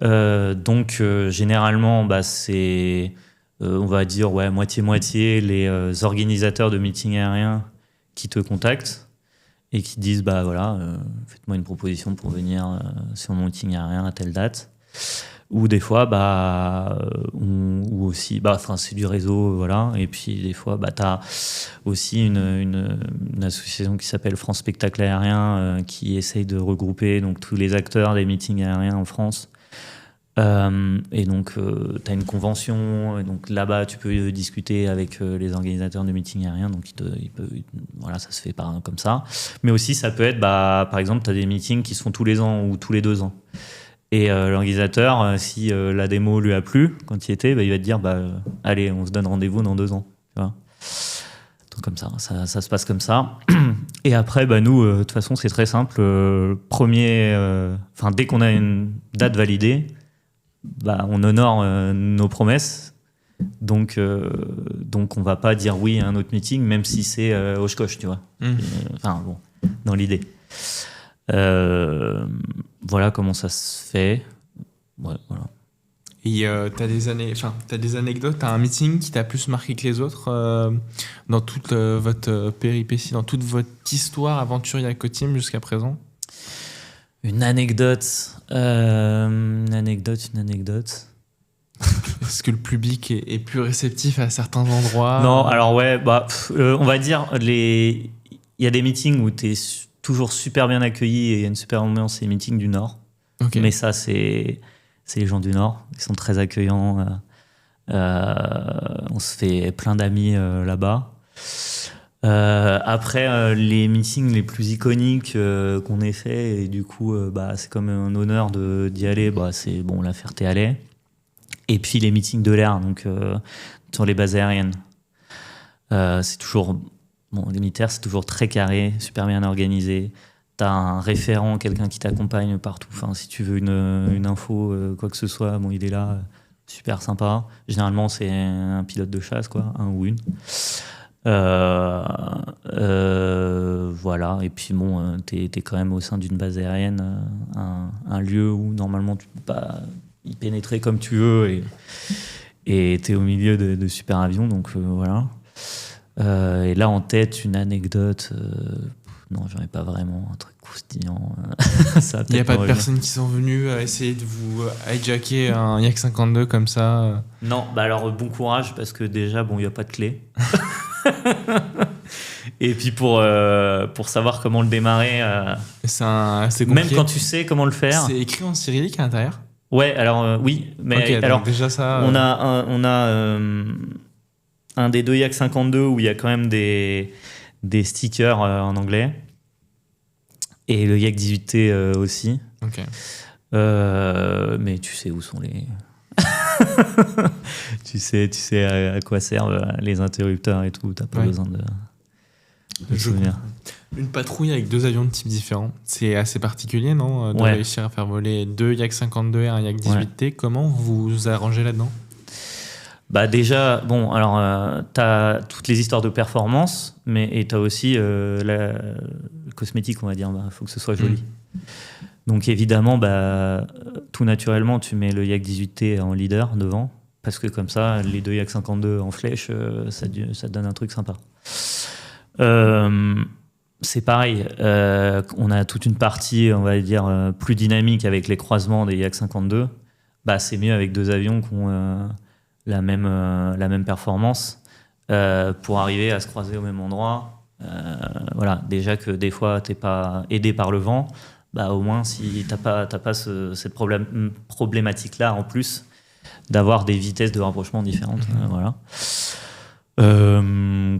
Donc généralement, c'est, on va dire, moitié-moitié, les organisateurs de meetings aériens qui te contactent et qui disent faites-moi une proposition pour venir sur mon meeting aérien à telle date. Ou des fois ou aussi c'est du réseau, et puis des fois tu as aussi une association qui s'appelle France Spectacle Aérien qui essaye de regrouper donc tous les acteurs des meetings aériens en France. Et donc tu as une convention, et donc là-bas tu peux discuter avec les organisateurs de meetings aériens, donc ça se fait comme ça. Mais aussi ça peut être par exemple tu as des meetings qui se font tous les ans ou tous les 2 ans, et l'organisateur, si la démo lui a plu quand il était, il va te dire allez, on se donne rendez-vous dans 2 ans, tu vois. Donc comme ça se passe comme ça. Et après nous de toute façon c'est très simple, dès qu'on a une date validée, on honore nos promesses, donc on va pas dire oui à un autre meeting, même si c'est hoche-coche, tu vois. Dans l'idée. Voilà comment ça se fait. Ouais, voilà. Et t'as des anecdotes, t'as un meeting qui t'a plus marqué que les autres dans toute votre péripétie, dans toute votre histoire aventure Yako Team jusqu'à présent? Une anecdote. Est-ce que le public est plus réceptif à certains endroits? Non, alors on va dire, il y a des meetings où tu es toujours super bien accueilli et il y a une super ambiance, c'est les meetings du Nord. Okay. Mais ça, c'est les gens du Nord, ils sont très accueillants. On se fait plein d'amis là-bas. Après, les meetings les plus iconiques qu'on ait fait, et du coup c'est comme un honneur d'y aller, c'est la Ferté-Alais, et puis les meetings de l'air, donc sur les bases aériennes, c'est toujours les militaires, c'est toujours très carré, super bien organisé. T'as un référent, quelqu'un qui t'accompagne partout, si tu veux une info, quoi que ce soit, il est là, super sympa. Généralement c'est un pilote de chasse, un ou une. Voilà, et puis t'es quand même au sein d'une base aérienne, un lieu où normalement tu peux pas y pénétrer comme tu veux, et t'es au milieu de super avions, donc voilà. Et là en tête, une anecdote, non, j'en ai pas vraiment, un truc croustillant. Il n'y a pas de personnes qui sont venues essayer de vous hijacker un Yak 52 comme ça? Non, alors bon courage, parce que déjà il n'y a pas de clé. Et puis pour savoir comment le démarrer, c'est compliqué. Même quand tu sais comment le faire. C'est écrit en cyrillique à l'intérieur? Ouais, alors oui, mais okay, alors déjà ça. On a un des 2 Yak 52 où il y a quand même des stickers en anglais, et le Yak 18T aussi. Ok. Mais tu sais où sont les tu sais à quoi servent les interrupteurs et tout, t'as pas besoin de... de souvenirs. Une patrouille avec 2 avions de type différents, c'est assez particulier, non, de réussir à faire voler 2 Yak 52 et un Yak 18T. Comment vous vous arrangez là-dedans? Bah déjà, bon, alors t'as toutes les histoires de performance, et t'as aussi la cosmétique, on va dire. Faut que ce soit joli. Donc évidemment, tout naturellement, tu mets le Yak 18T en leader devant, parce que comme ça, les 2 Yak 52 en flèche, ça te donne un truc sympa. C'est pareil, on a toute une partie, on va dire, plus dynamique avec les croisements des Yak 52. C'est mieux avec 2 avions qui ont la même performance pour arriver à se croiser au même endroit. Voilà, déjà que des fois, t'es pas aidé par le vent, au moins, si t'as pas cette problématique-là en plus, d'avoir des vitesses de rapprochement différentes. Voilà.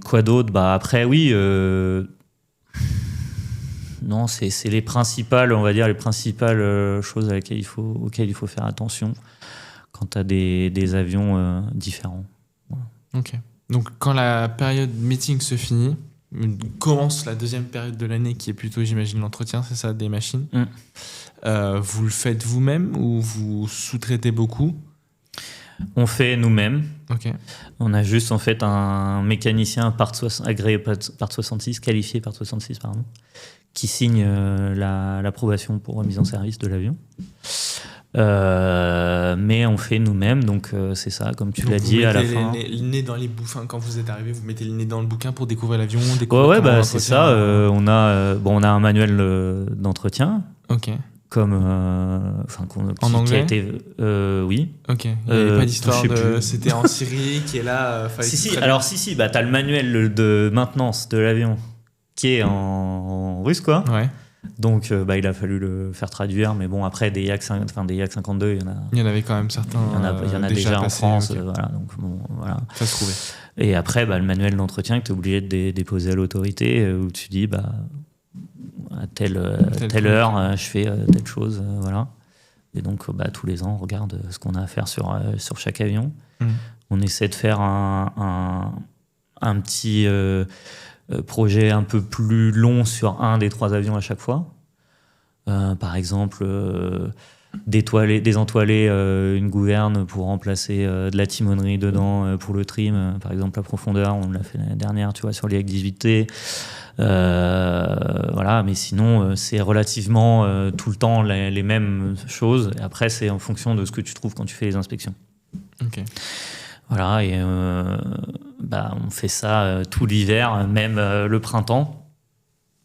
Quoi d'autre? Après, oui. Non, c'est les principales, on va dire, les principales choses auxquelles il faut faire attention quand tu as des avions différents. Voilà. Ok. Donc, quand la période meeting se finit, commence la deuxième période de l'année qui est plutôt, j'imagine, l'entretien, c'est ça, des machines. Vous le faites vous-même ou vous sous-traitez beaucoup? On fait nous-mêmes. Okay. On a juste en fait un mécanicien agréé Part 66, qualifié Part 66, pardon, qui signe l'approbation pour remise en service de l'avion. Mais on fait nous-mêmes, donc c'est ça, comme tu l'as dit à la fin. Le nez dans les bouquins, quand vous êtes arrivé, vous mettez le nez dans le bouquin pour découvrir l'avion. Ouais, c'est ça. On a un manuel d'entretien. Ok. Comme en anglais, qui a été oui. Ok. Il n'y avait pas d'histoire c'était en Syrie qui est là. Si. T'as le manuel de maintenance de l'avion qui est en russe, quoi. Ouais. Donc il a fallu le faire traduire, mais bon, après des Yak 52, il y en avait quand même certains. Il y en a déjà en France, okay. Voilà. Donc bon, voilà. Ça se trouvait. Et après, le manuel d'entretien que tu es obligé de déposer à l'autorité, où tu dis à telle heure, je fais telle chose, voilà. Et donc, tous les ans, on regarde ce qu'on a à faire sur chaque avion. On essaie de faire un petit projet un peu plus long sur un des 3 avions à chaque fois. Par exemple, désentoiler une gouverne pour remplacer de la timonerie dedans pour le trim. Par exemple, la profondeur, on l'a fait l'année dernière, tu vois, sur les Yak 18T. Voilà, mais sinon c'est relativement tout le temps les mêmes choses. Et après, c'est en fonction de ce que tu trouves quand tu fais les inspections. Ok. Voilà, et on fait ça tout l'hiver, même le printemps.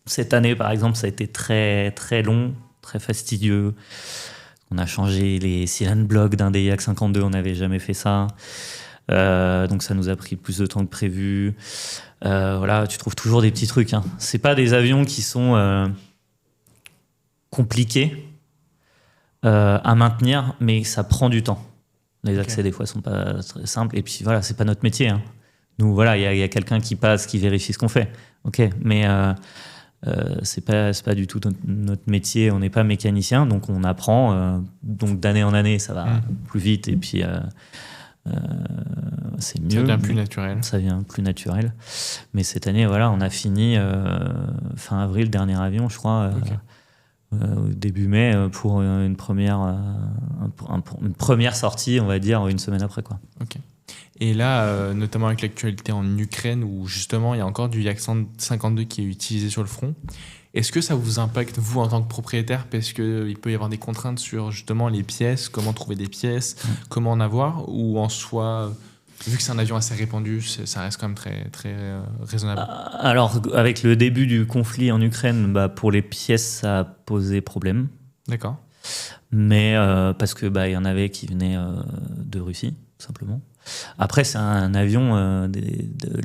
Cette année, par exemple, ça a été très très long, très fastidieux. On a changé les cylindres blocs d'un des Yak 52, on n'avait jamais fait ça. Donc ça nous a pris plus de temps que prévu. Voilà, tu trouves toujours des petits trucs. Hein. C'est pas des avions qui sont compliqués à maintenir, mais ça prend du temps. Les accès des fois sont pas très simples. Et puis voilà, c'est pas notre métier. Hein. Nous, voilà, il y a quelqu'un qui passe, qui vérifie ce qu'on fait. Ok, mais c'est pas du tout notre métier. On n'est pas mécanicien, donc on apprend. Donc d'année en année, ça va plus vite. Et puis c'est mieux. Ça devient plus naturel. Ça devient plus naturel. Mais cette année, voilà, on a fini fin avril, dernier avion, je crois, début mai, pour une première sortie, on va dire, une semaine après, quoi. Ok. Et là, notamment avec l'actualité en Ukraine, où justement il y a encore du Yak 52 qui est utilisé sur le front, est-ce que ça vous impacte, vous, en tant que propriétaire, parce qu'il peut y avoir des contraintes sur justement les pièces, comment trouver des pièces, comment en avoir, ou en soi, vu que c'est un avion assez répandu, ça reste quand même très, très raisonnable? Alors, avec le début du conflit en Ukraine, pour les pièces, ça a posé problème. D'accord. Mais parce que y en avait qui venaient de Russie, simplement. Après, c'est un avion de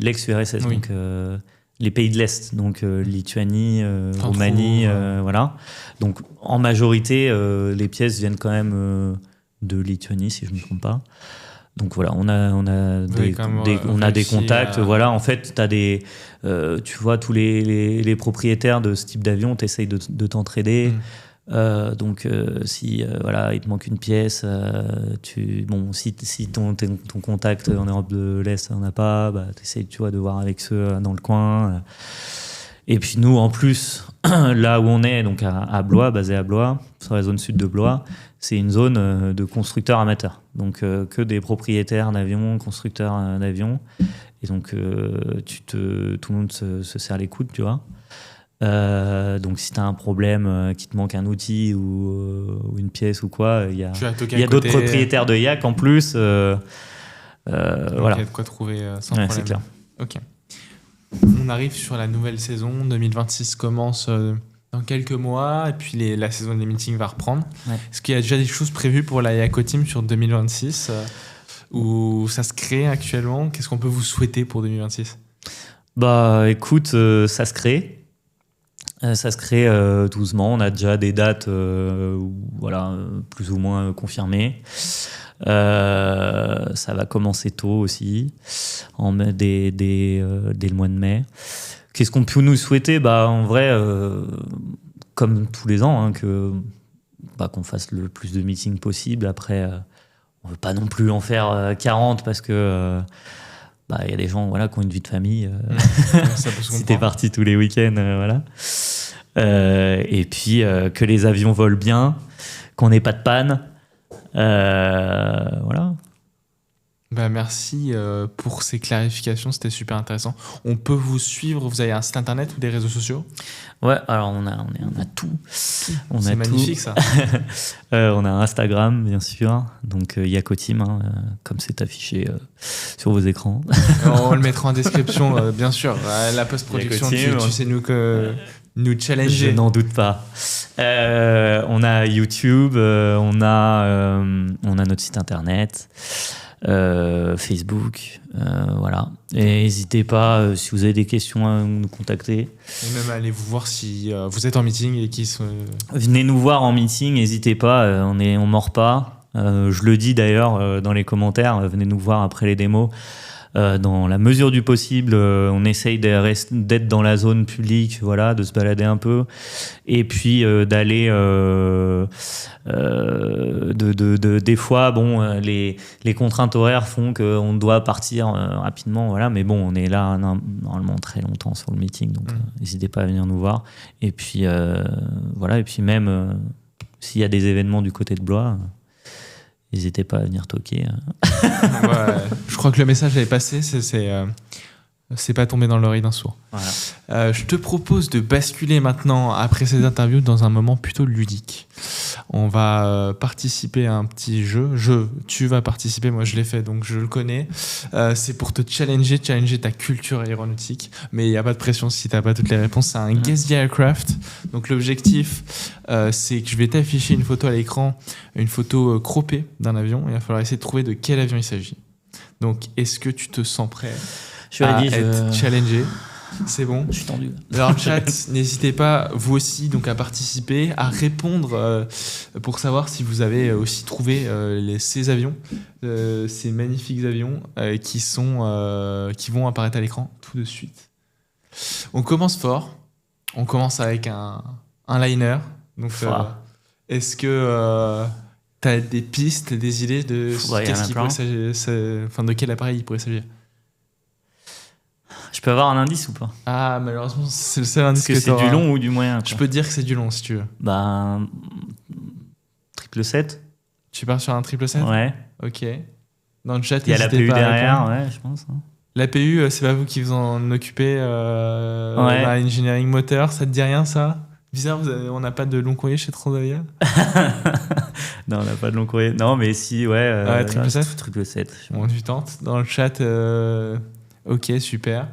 l'ex-URSS, oui. Donc les pays de l'Est, donc Lituanie, Roumanie, voilà. Donc en majorité, les pièces viennent quand même de Lituanie, si je ne me trompe pas. Donc voilà, on a des contacts. Voilà, en fait, t'as tu vois, tous les propriétaires de ce type d'avion, t'essayes de t'entraider. Donc si voilà, il te manque une pièce, si ton contact en Europe de l'Est n'en a pas, t'essayes, tu vois, de voir avec ceux dans le coin. Et puis nous, en plus, là où on est, donc à Blois, basé à Blois, sur la zone sud de Blois, c'est une zone de constructeurs amateurs. Donc que des propriétaires d'avions, constructeurs d'avions. Et donc tout le monde se serre les coudes, tu vois. Donc si tu as un problème, qu'il te manque un outil ou une pièce ou quoi, il y a d'autres propriétaires de yachts en plus. Voilà. Il y a de quoi trouver sans problème. C'est clair. Ok. On arrive sur la nouvelle saison. 2026 commence dans quelques mois et puis la saison des meetings va reprendre. Ouais. Est-ce qu'il y a déjà des choses prévues pour la Yaco Team sur 2026 ou ça se crée actuellement? Qu'est-ce qu'on peut vous souhaiter pour 2026? Bah écoute, ça se crée. Ça se crée doucement. On a déjà des dates plus ou moins confirmées. Ça va commencer tôt aussi, dès le mois de mai. Qu'est-ce qu'on peut nous souhaiter? En vrai, comme tous les ans, qu'on fasse le plus de meetings possible. Après, on ne veut pas non plus en faire 40 parce que y a des gens qui ont une vie de famille. Ça peut se si t'es parti tous les week-ends, voilà. Et puis, que les avions volent bien, qu'on n'ait pas de panne. Voilà. Merci pour ces clarifications, c'était super intéressant. On peut vous suivre, vous avez un site internet ou des réseaux sociaux? Ouais, alors on a tout. C'est magnifique ça. On a Instagram bien sûr, donc Yaco Team, comme c'est affiché sur vos écrans. On le mettra en description, bien sûr. La post-production, tu sais nous challenger. Je n'en doute pas. On a YouTube, on a notre site internet, Facebook, voilà. Et n'hésitez pas, si vous avez des questions, à nous contacter. Et même allez vous voir si vous êtes en meeting et qui sont... Venez nous voir en meeting, n'hésitez pas, on mord pas. Je le dis d'ailleurs dans les commentaires, venez nous voir après les démos. Dans la mesure du possible, on essaye d'être dans la zone publique, voilà, de se balader un peu, et puis d'aller des fois, les contraintes horaires font qu'on doit partir rapidement, voilà, mais bon, on est là normalement très longtemps sur le meeting, donc n'hésitez pas à venir nous voir. Et puis voilà, et puis même s'il y a des événements du côté de Blois, n'hésitez pas à venir toquer. Ouais, je crois que le message avait passé, c'est pas tombé dans l'oreille d'un sourd. Voilà. Je te propose de basculer maintenant, après ces interviews, dans un moment plutôt ludique. On va participer à un petit jeu. Tu vas participer, moi je l'ai fait, donc je le connais. C'est pour te challenger ta culture aéronautique. Mais il n'y a pas de pression si tu n'as pas toutes les réponses. C'est un Guess the Aircraft. Donc l'objectif, c'est que je vais t'afficher une photo à l'écran, une photo croppée d'un avion. Il va falloir essayer de trouver de quel avion il s'agit. Donc est-ce que tu te sens prêt à être challengé? C'est bon. Je suis tendu. Dans le chat, n'hésitez pas, vous aussi, donc, à participer, à répondre pour savoir si vous avez aussi trouvé ces avions, ces magnifiques avions qui vont apparaître à l'écran tout de suite. On commence fort. On commence avec un liner. Donc, est-ce que tu as des pistes, des idées de de quel appareil il pourrait s'agir? Je peux avoir un indice ou pas? Ah, malheureusement, c'est le seul indice que c'est du long ou du moyen, quoi. Je peux te dire que c'est du long, si tu veux. 777. Tu pars sur un 777? Ouais. Ok. Dans le chat, il y a l'APU derrière, ouais, je pense. L'APU, c'est pas vous qui vous en occupez dans l'engineering moteur, ça te dit rien, ça? Bizarre, on n'a pas de long courrier chez Transavia? Non, on n'a pas de long courrier. Non, mais si, ouais. 777. Bon, tu tentes. Dans le chat, ok, super.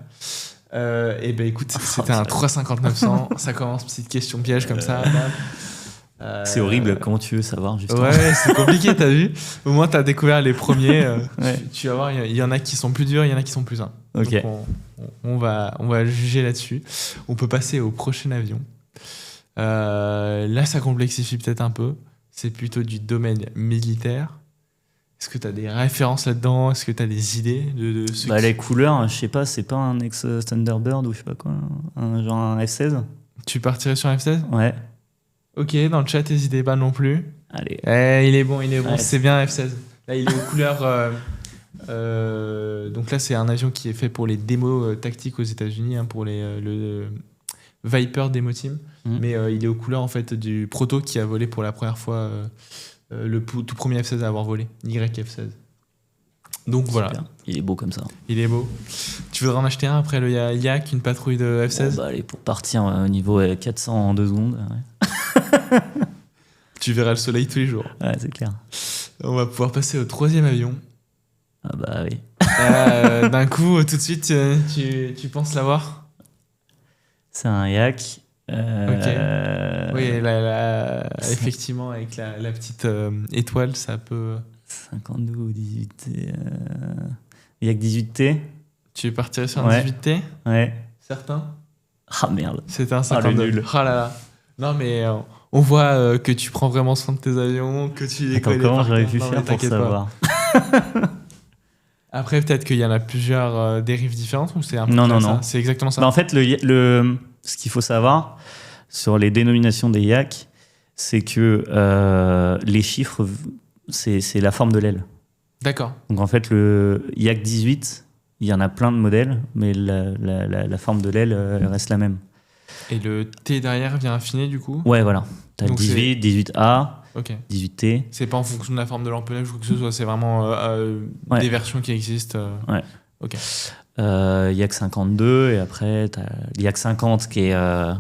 Écoute, c'était un 350-900. Ça commence, petite question piège comme ça. C'est horrible, comment tu veux savoir justement? Ouais, c'est compliqué, t'as vu? Au moins, t'as découvert les premiers. Tu vas voir, il y en a qui sont plus durs, il y en a qui sont plus simples. Ok. Donc on va juger là-dessus. On peut passer au prochain avion. Là, ça complexifie peut-être un peu. C'est plutôt du domaine militaire. Est-ce que tu as des références là-dedans? Est-ce que tu as des idées de ce Les couleurs, je sais pas, c'est pas un ex-Thunderbird ou je sais pas quoi, genre un F-16? Tu partirais sur un F-16? Ouais. Ok, dans le chat, n'hésitez pas non plus. Allez. Il est bon, ouais, c'est bien un F-16. Là, il est aux couleurs... donc là, c'est un avion qui est fait pour les démos tactiques aux États-Unis, pour Viper Demo Team, mais il est aux couleurs en fait du proto qui a volé pour la première fois tout premier F16 à avoir volé, YF16. Donc Super. voilà. Il est beau comme ça. Il est beau. Tu voudrais en acheter un après le Yak, une patrouille de F16? Bon, bah, allez, pour partir au niveau 400 en 2 secondes. Ouais, Tu verras le soleil tous les jours. ouais, c'est clair. On va pouvoir passer au 3e avion. Ah bah oui. D'un coup, tout de suite, tu penses l'avoir? C'est un yak. Oui, effectivement, avec la petite étoile, ça peut... 52 ou 18T. Yak 18T. Tu partirais sur un Ouais. 18T? Ouais. Certain? Ah merde. C'était un le 52. nul. Ah là là. Non, mais on voit que tu prends vraiment soin de tes avions, que tu les Attends, connais comment par j'aurais cœur. pu Non, faire mais pour t'inquiète pas. savoir? Après, peut-être qu'il y en a plusieurs dérives différentes ou c'est un peu Non, près non, ça? non. C'est exactement ça. Bah, en fait, ce qu'il faut savoir sur les dénominations des yaks, c'est que les chiffres, c'est la forme de l'aile. D'accord. Donc en fait, le yak 18, il y en a plein de modèles, mais la forme de l'aile elle reste la même. Et le T derrière vient affiner du coup? Ouais, voilà. T'as Donc 18, 18A, Ok. 18T. C'est pas en fonction de la forme de l'empennage ou quoi que ce soit, c'est vraiment Ouais. des versions qui existent. Ouais. Ok. Yak 52, et après, t'as Yak 50 qui est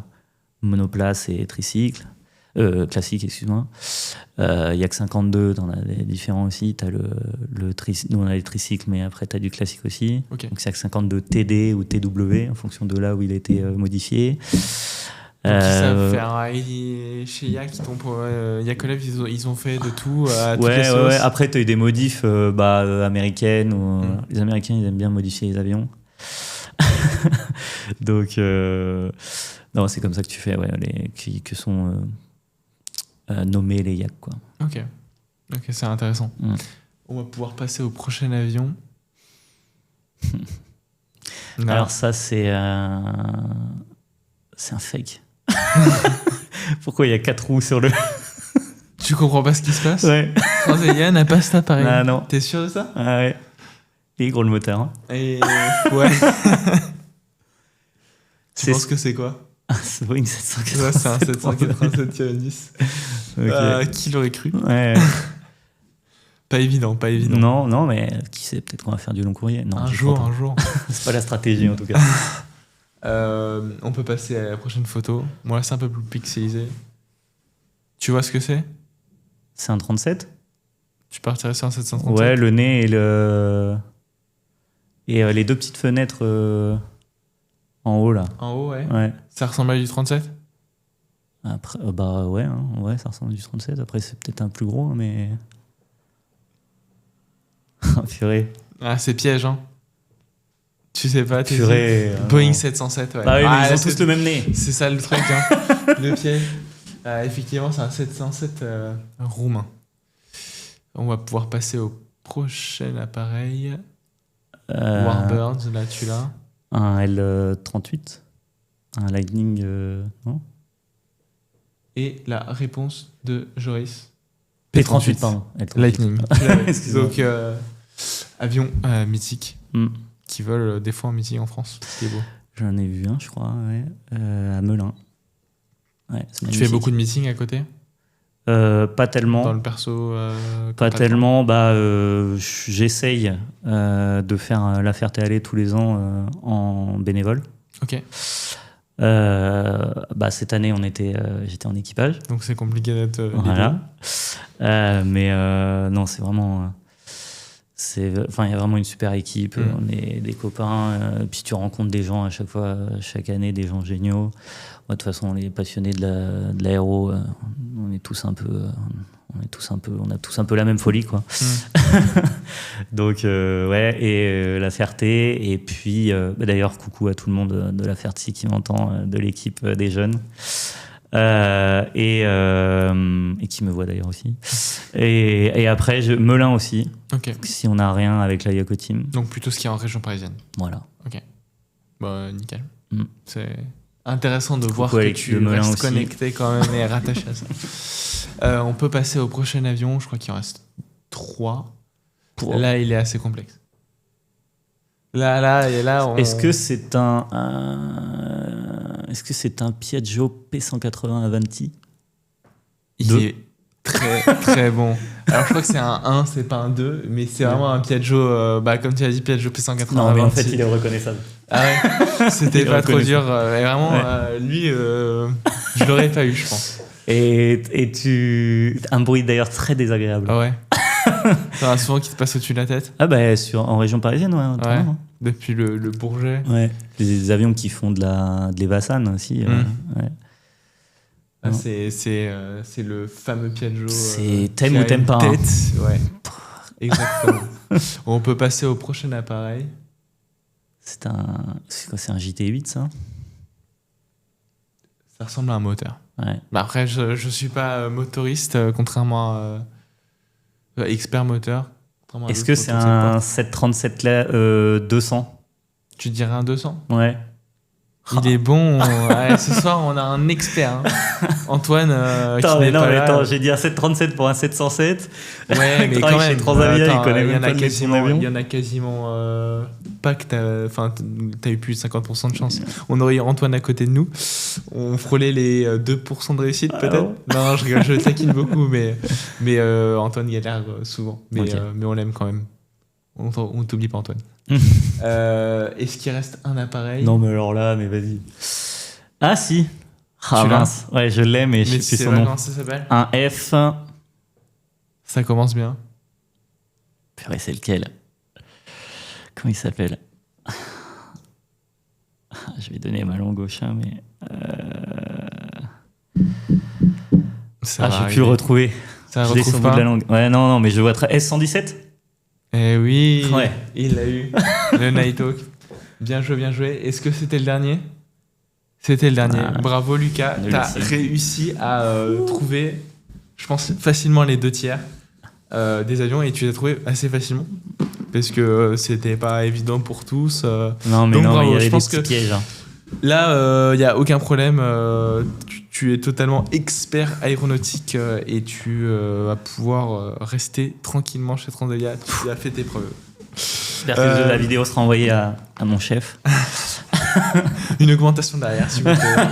monoplace et tricycle. Classique, excuse-moi. Yak 52, t'en as des différents aussi. T'as nous, on a les tricycles, mais après, t'as du classique aussi. Ok. Donc, c'est Yak 52 TD ou TW, en fonction de là où il a été modifié. Donc, ils savent faire. Chez Yak, Yakolev, ils ont fait de tout à toutes les Ouais, sauces. ouais. Après, tu as eu des modifs américaines. Les Américains, ils aiment bien modifier les avions. Donc, non, c'est comme ça que tu fais, ouais, que sont nommés les Yak, quoi. Ok, c'est intéressant. On va pouvoir passer au prochain avion. Alors ça, c'est un fake. Pourquoi il y a 4 roues sur le... Tu comprends pas ce qui se passe? Ouais. Transélien n'a pas cet appareil. Ah non. T'es sûr de ça? Ah ouais. Et gros le moteur. Hein. Et ouais. Tu C'est penses que c'est quoi? C'est Boeing 787. Ouais, c'est un 787-10. Ok. Qui l'aurait cru? Ouais. Pas évident, pas évident. Non, non, mais qui sait, peut-être qu'on va faire du long courrier. Non, un j'y jour, crois pas. un jour. C'est pas la stratégie en tout cas. On peut passer à la prochaine photo. Moi, là, c'est un peu plus pixelisé. Tu vois ce que c'est? C'est un 37? Tu partirais sur un 737? Ouais, le nez et les deux petites fenêtres en haut là. En haut, ouais. Ouais. Ça ressemble à du 37? Après, bah ouais, hein, ouais, ça ressemble à du 37. Après, c'est peut-être un plus gros, mais. Purée. Ah, c'est piège, hein. Tu sais pas, t'es Purée. Boeing non. 707, ouais. Bah oui, mais Ah, ils ont c'est- tous le même nez. C'est ça le truc, hein. Le piège. Effectivement, c'est un 707 roumain. On va pouvoir passer au prochain appareil. Warbirds, là, tu l'as. Un L38. Un Lightning. Non Et la réponse de Joris. P38, pardon. L38. Lightning. Excuse-moi. Donc, avion mythique qui vole des fois en meeting en France. C'est beau. J'en ai vu un, je crois, ouais. À Melun. Ouais, c'est Tu magnifique. fais beaucoup de meetings à côté? Pas tellement. Dans le perso Pas quand tellement. Bah, j'essaye de faire la Ferté-Aller tous les ans en bénévole. Ok. Bah, cette année, j'étais en équipage. Donc c'est compliqué d'être. Voilà. Mais non, c'est vraiment. Enfin, il y a vraiment une super équipe. On est des copains. Puis tu rencontres des gens à chaque fois, chaque année, des gens géniaux. Moi, de toute façon, on est passionnés de l'aéro. On est tous un peu. On a tous un peu la même folie, quoi. Donc, ouais, et la Ferté. Et puis, d'ailleurs, coucou à tout le monde de la Ferté qui m'entend, de l'équipe des jeunes. Et qui me voit d'ailleurs aussi. Et après, Melun aussi. Ok. Si on n'a rien avec la Yako Team. Donc plutôt ce qui est en région parisienne. Voilà. Bah, nickel. C'est intéressant de voir avec que tu le Melun restes aussi. connecté quand même et rattaché à ça. On peut passer au prochain avion. Je crois qu'il en reste 3. Là, il est assez complexe. Là, Est-ce que c'est Est-ce que c'est un Piaggio P180 Avanti? Il est très très bon. Alors je crois que c'est un 1, c'est pas un 2, mais c'est vraiment un Piaggio, comme tu as dit, Piaggio P180. Non, mais en fait, il est reconnaissable. Ah ouais. C'était Il est pas trop dur. reconnaissable. Et vraiment, lui, je l'aurais pas eu, je pense. Et un bruit d'ailleurs très désagréable. Ah ouais. T'en as souvent qui te passe au-dessus de la tête. Ah bah en région parisienne, ouais. Ouais. Depuis le Bourget. Ouais. Les avions qui font de l'Evasan aussi. Ouais. Ah, c'est le fameux Piaggio. T'aimes ou t'aimes pas. Tête. Ouais. Exactement. On peut passer au prochain appareil. C'est quoi, c'est un GT8 ça? Ça ressemble à un moteur. Ouais. Bah après, je suis pas motoriste, contrairement à expert moteur. Est-ce que c'est un 737 200? Tu dirais un 200? Ouais. Il est bon. Ouais, ce soir, on a un expert. Hein. Antoine, qui n'est pas là. Attends, j'ai dit un 737 pour un 707. Ouais, mais quand même. Transavia, il connaît même pas son avion. Il y en a quasiment pas que t'as eu plus de 50% de chance. On aurait eu Antoine à côté de nous. On frôlait les 2% de réussite, peut-être. Non, je rigole, je taquine beaucoup, mais Antoine galère souvent. Mais on l'aime quand même. On t'oublie pas, Antoine. Est-ce qu'il reste un appareil? Non, mais alors là, mais vas-y. Ah, si. Ah, mince. Ouais, je l'ai, mais je sais plus son nom. Comment ça s'appelle? Un F. Ça commence bien. Purée, c'est lequel? Comment il s'appelle? Je vais donner ma langue au chat, mais. Je vais plus le retrouver. Ça je l'ai sur le bout de la langue. Ouais, non, mais je vois très. S117? Eh oui, ouais. Il l'a eu. Le Nighthawk. Bien joué. Est-ce que c'était le dernier? C'était le dernier. Bravo Lucas. T'as réussi à trouver, je pense, facilement les 2 tiers des avions, et tu les as trouvés assez facilement. Parce que c'était pas évident pour tous. Non, mais donc, non, bravo. il y avait je pense des petits pièges. Hein. Là, il n'y a aucun problème. Tu es totalement expert aéronautique et tu vas pouvoir rester tranquillement chez Transavia. Tu as fait tes preuves. J'espère que la vidéo sera envoyée à mon chef. Une augmentation derrière, s'il vous plaît.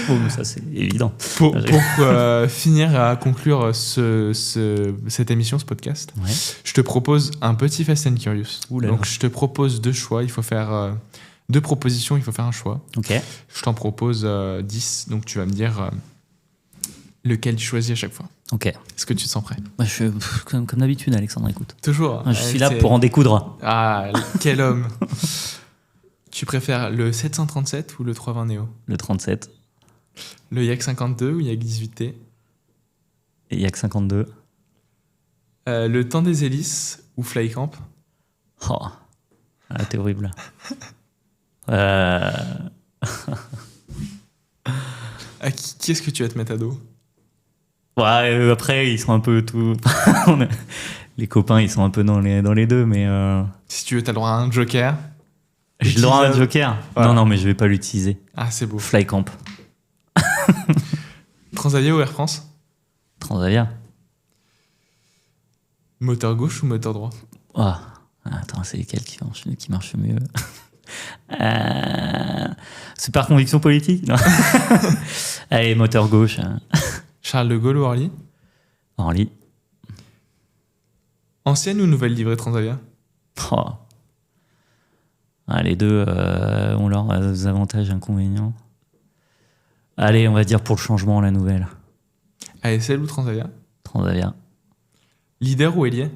Bon, ça c'est évident. Pour finir à conclure cette émission, ce podcast, je te propose un petit Fast and Curious. Donc je te propose 2 choix. Il faut faire 2 propositions, il faut faire un choix. Ok. Je t'en propose 10, donc tu vas me dire lequel tu choisis à chaque fois. Ok. Est-ce que tu te sens prêt? Comme d'habitude, Alexandre, écoute. Toujours. Je suis là pour en découdre. Ah, quel homme. Tu préfères le 737 ou le 320 Neo? Le 37. Le Yak 52 ou Yak 18T? Et Yak 52. Le temps des hélices ou Flycamp? Oh, t'es horrible. Qui est-ce que tu vas te mettre à dos? Ouais, après, ils sont un peu tout. Les copains, ils sont un peu dans les deux, mais. Si tu veux, t'as le droit à un joker. J'ai le droit à un joker? Voilà. Non, mais je vais pas l'utiliser. Ah, c'est beau. Flycamp. Transavia ou Air France? Transavia. Moteur gauche ou moteur droit? Oh. Attends, c'est lesquels qui marchent mieux? C'est par conviction politique? Non. Allez, moteur gauche. Charles de Gaulle ou Orly? Orly. Ancienne ou nouvelle livrée Transavia? Oh. Les deux ont leurs avantages et inconvénients. Allez, on va dire pour le changement, la nouvelle. ASL ou Transavia? Transavia. Leader ou ailier?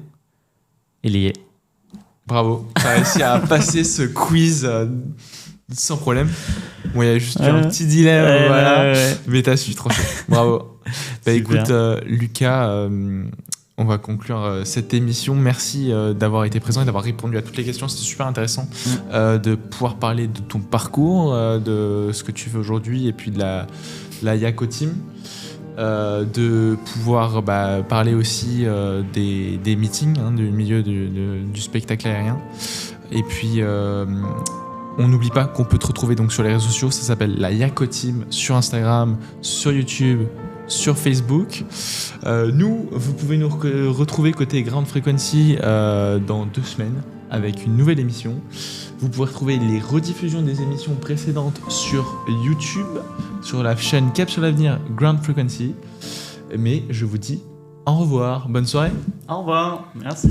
Ailier. Bravo, tu as réussi à passer ce quiz sans problème. Bon, il y a juste eu un petit dilemme, voilà. Mais tu as su trancher. Bravo. Écoute, Lucas, on va conclure cette émission. Merci d'avoir été présent et d'avoir répondu à toutes les questions. C'était super intéressant de pouvoir parler de ton parcours, de ce que tu fais aujourd'hui et puis de la Yako Team. De pouvoir parler aussi des meetings, du milieu du spectacle aérien. Et puis, on n'oublie pas qu'on peut te retrouver donc sur les réseaux sociaux. Ça s'appelle la Yako Team sur Instagram, sur YouTube, sur Facebook. Nous, vous pouvez nous retrouver côté Ground Frequency dans 2 semaines avec une nouvelle émission. Vous pouvez retrouver les rediffusions des émissions précédentes sur YouTube, sur la chaîne Cap sur l'avenir Ground Frequency. Mais je vous dis au revoir, bonne soirée. Au revoir, merci.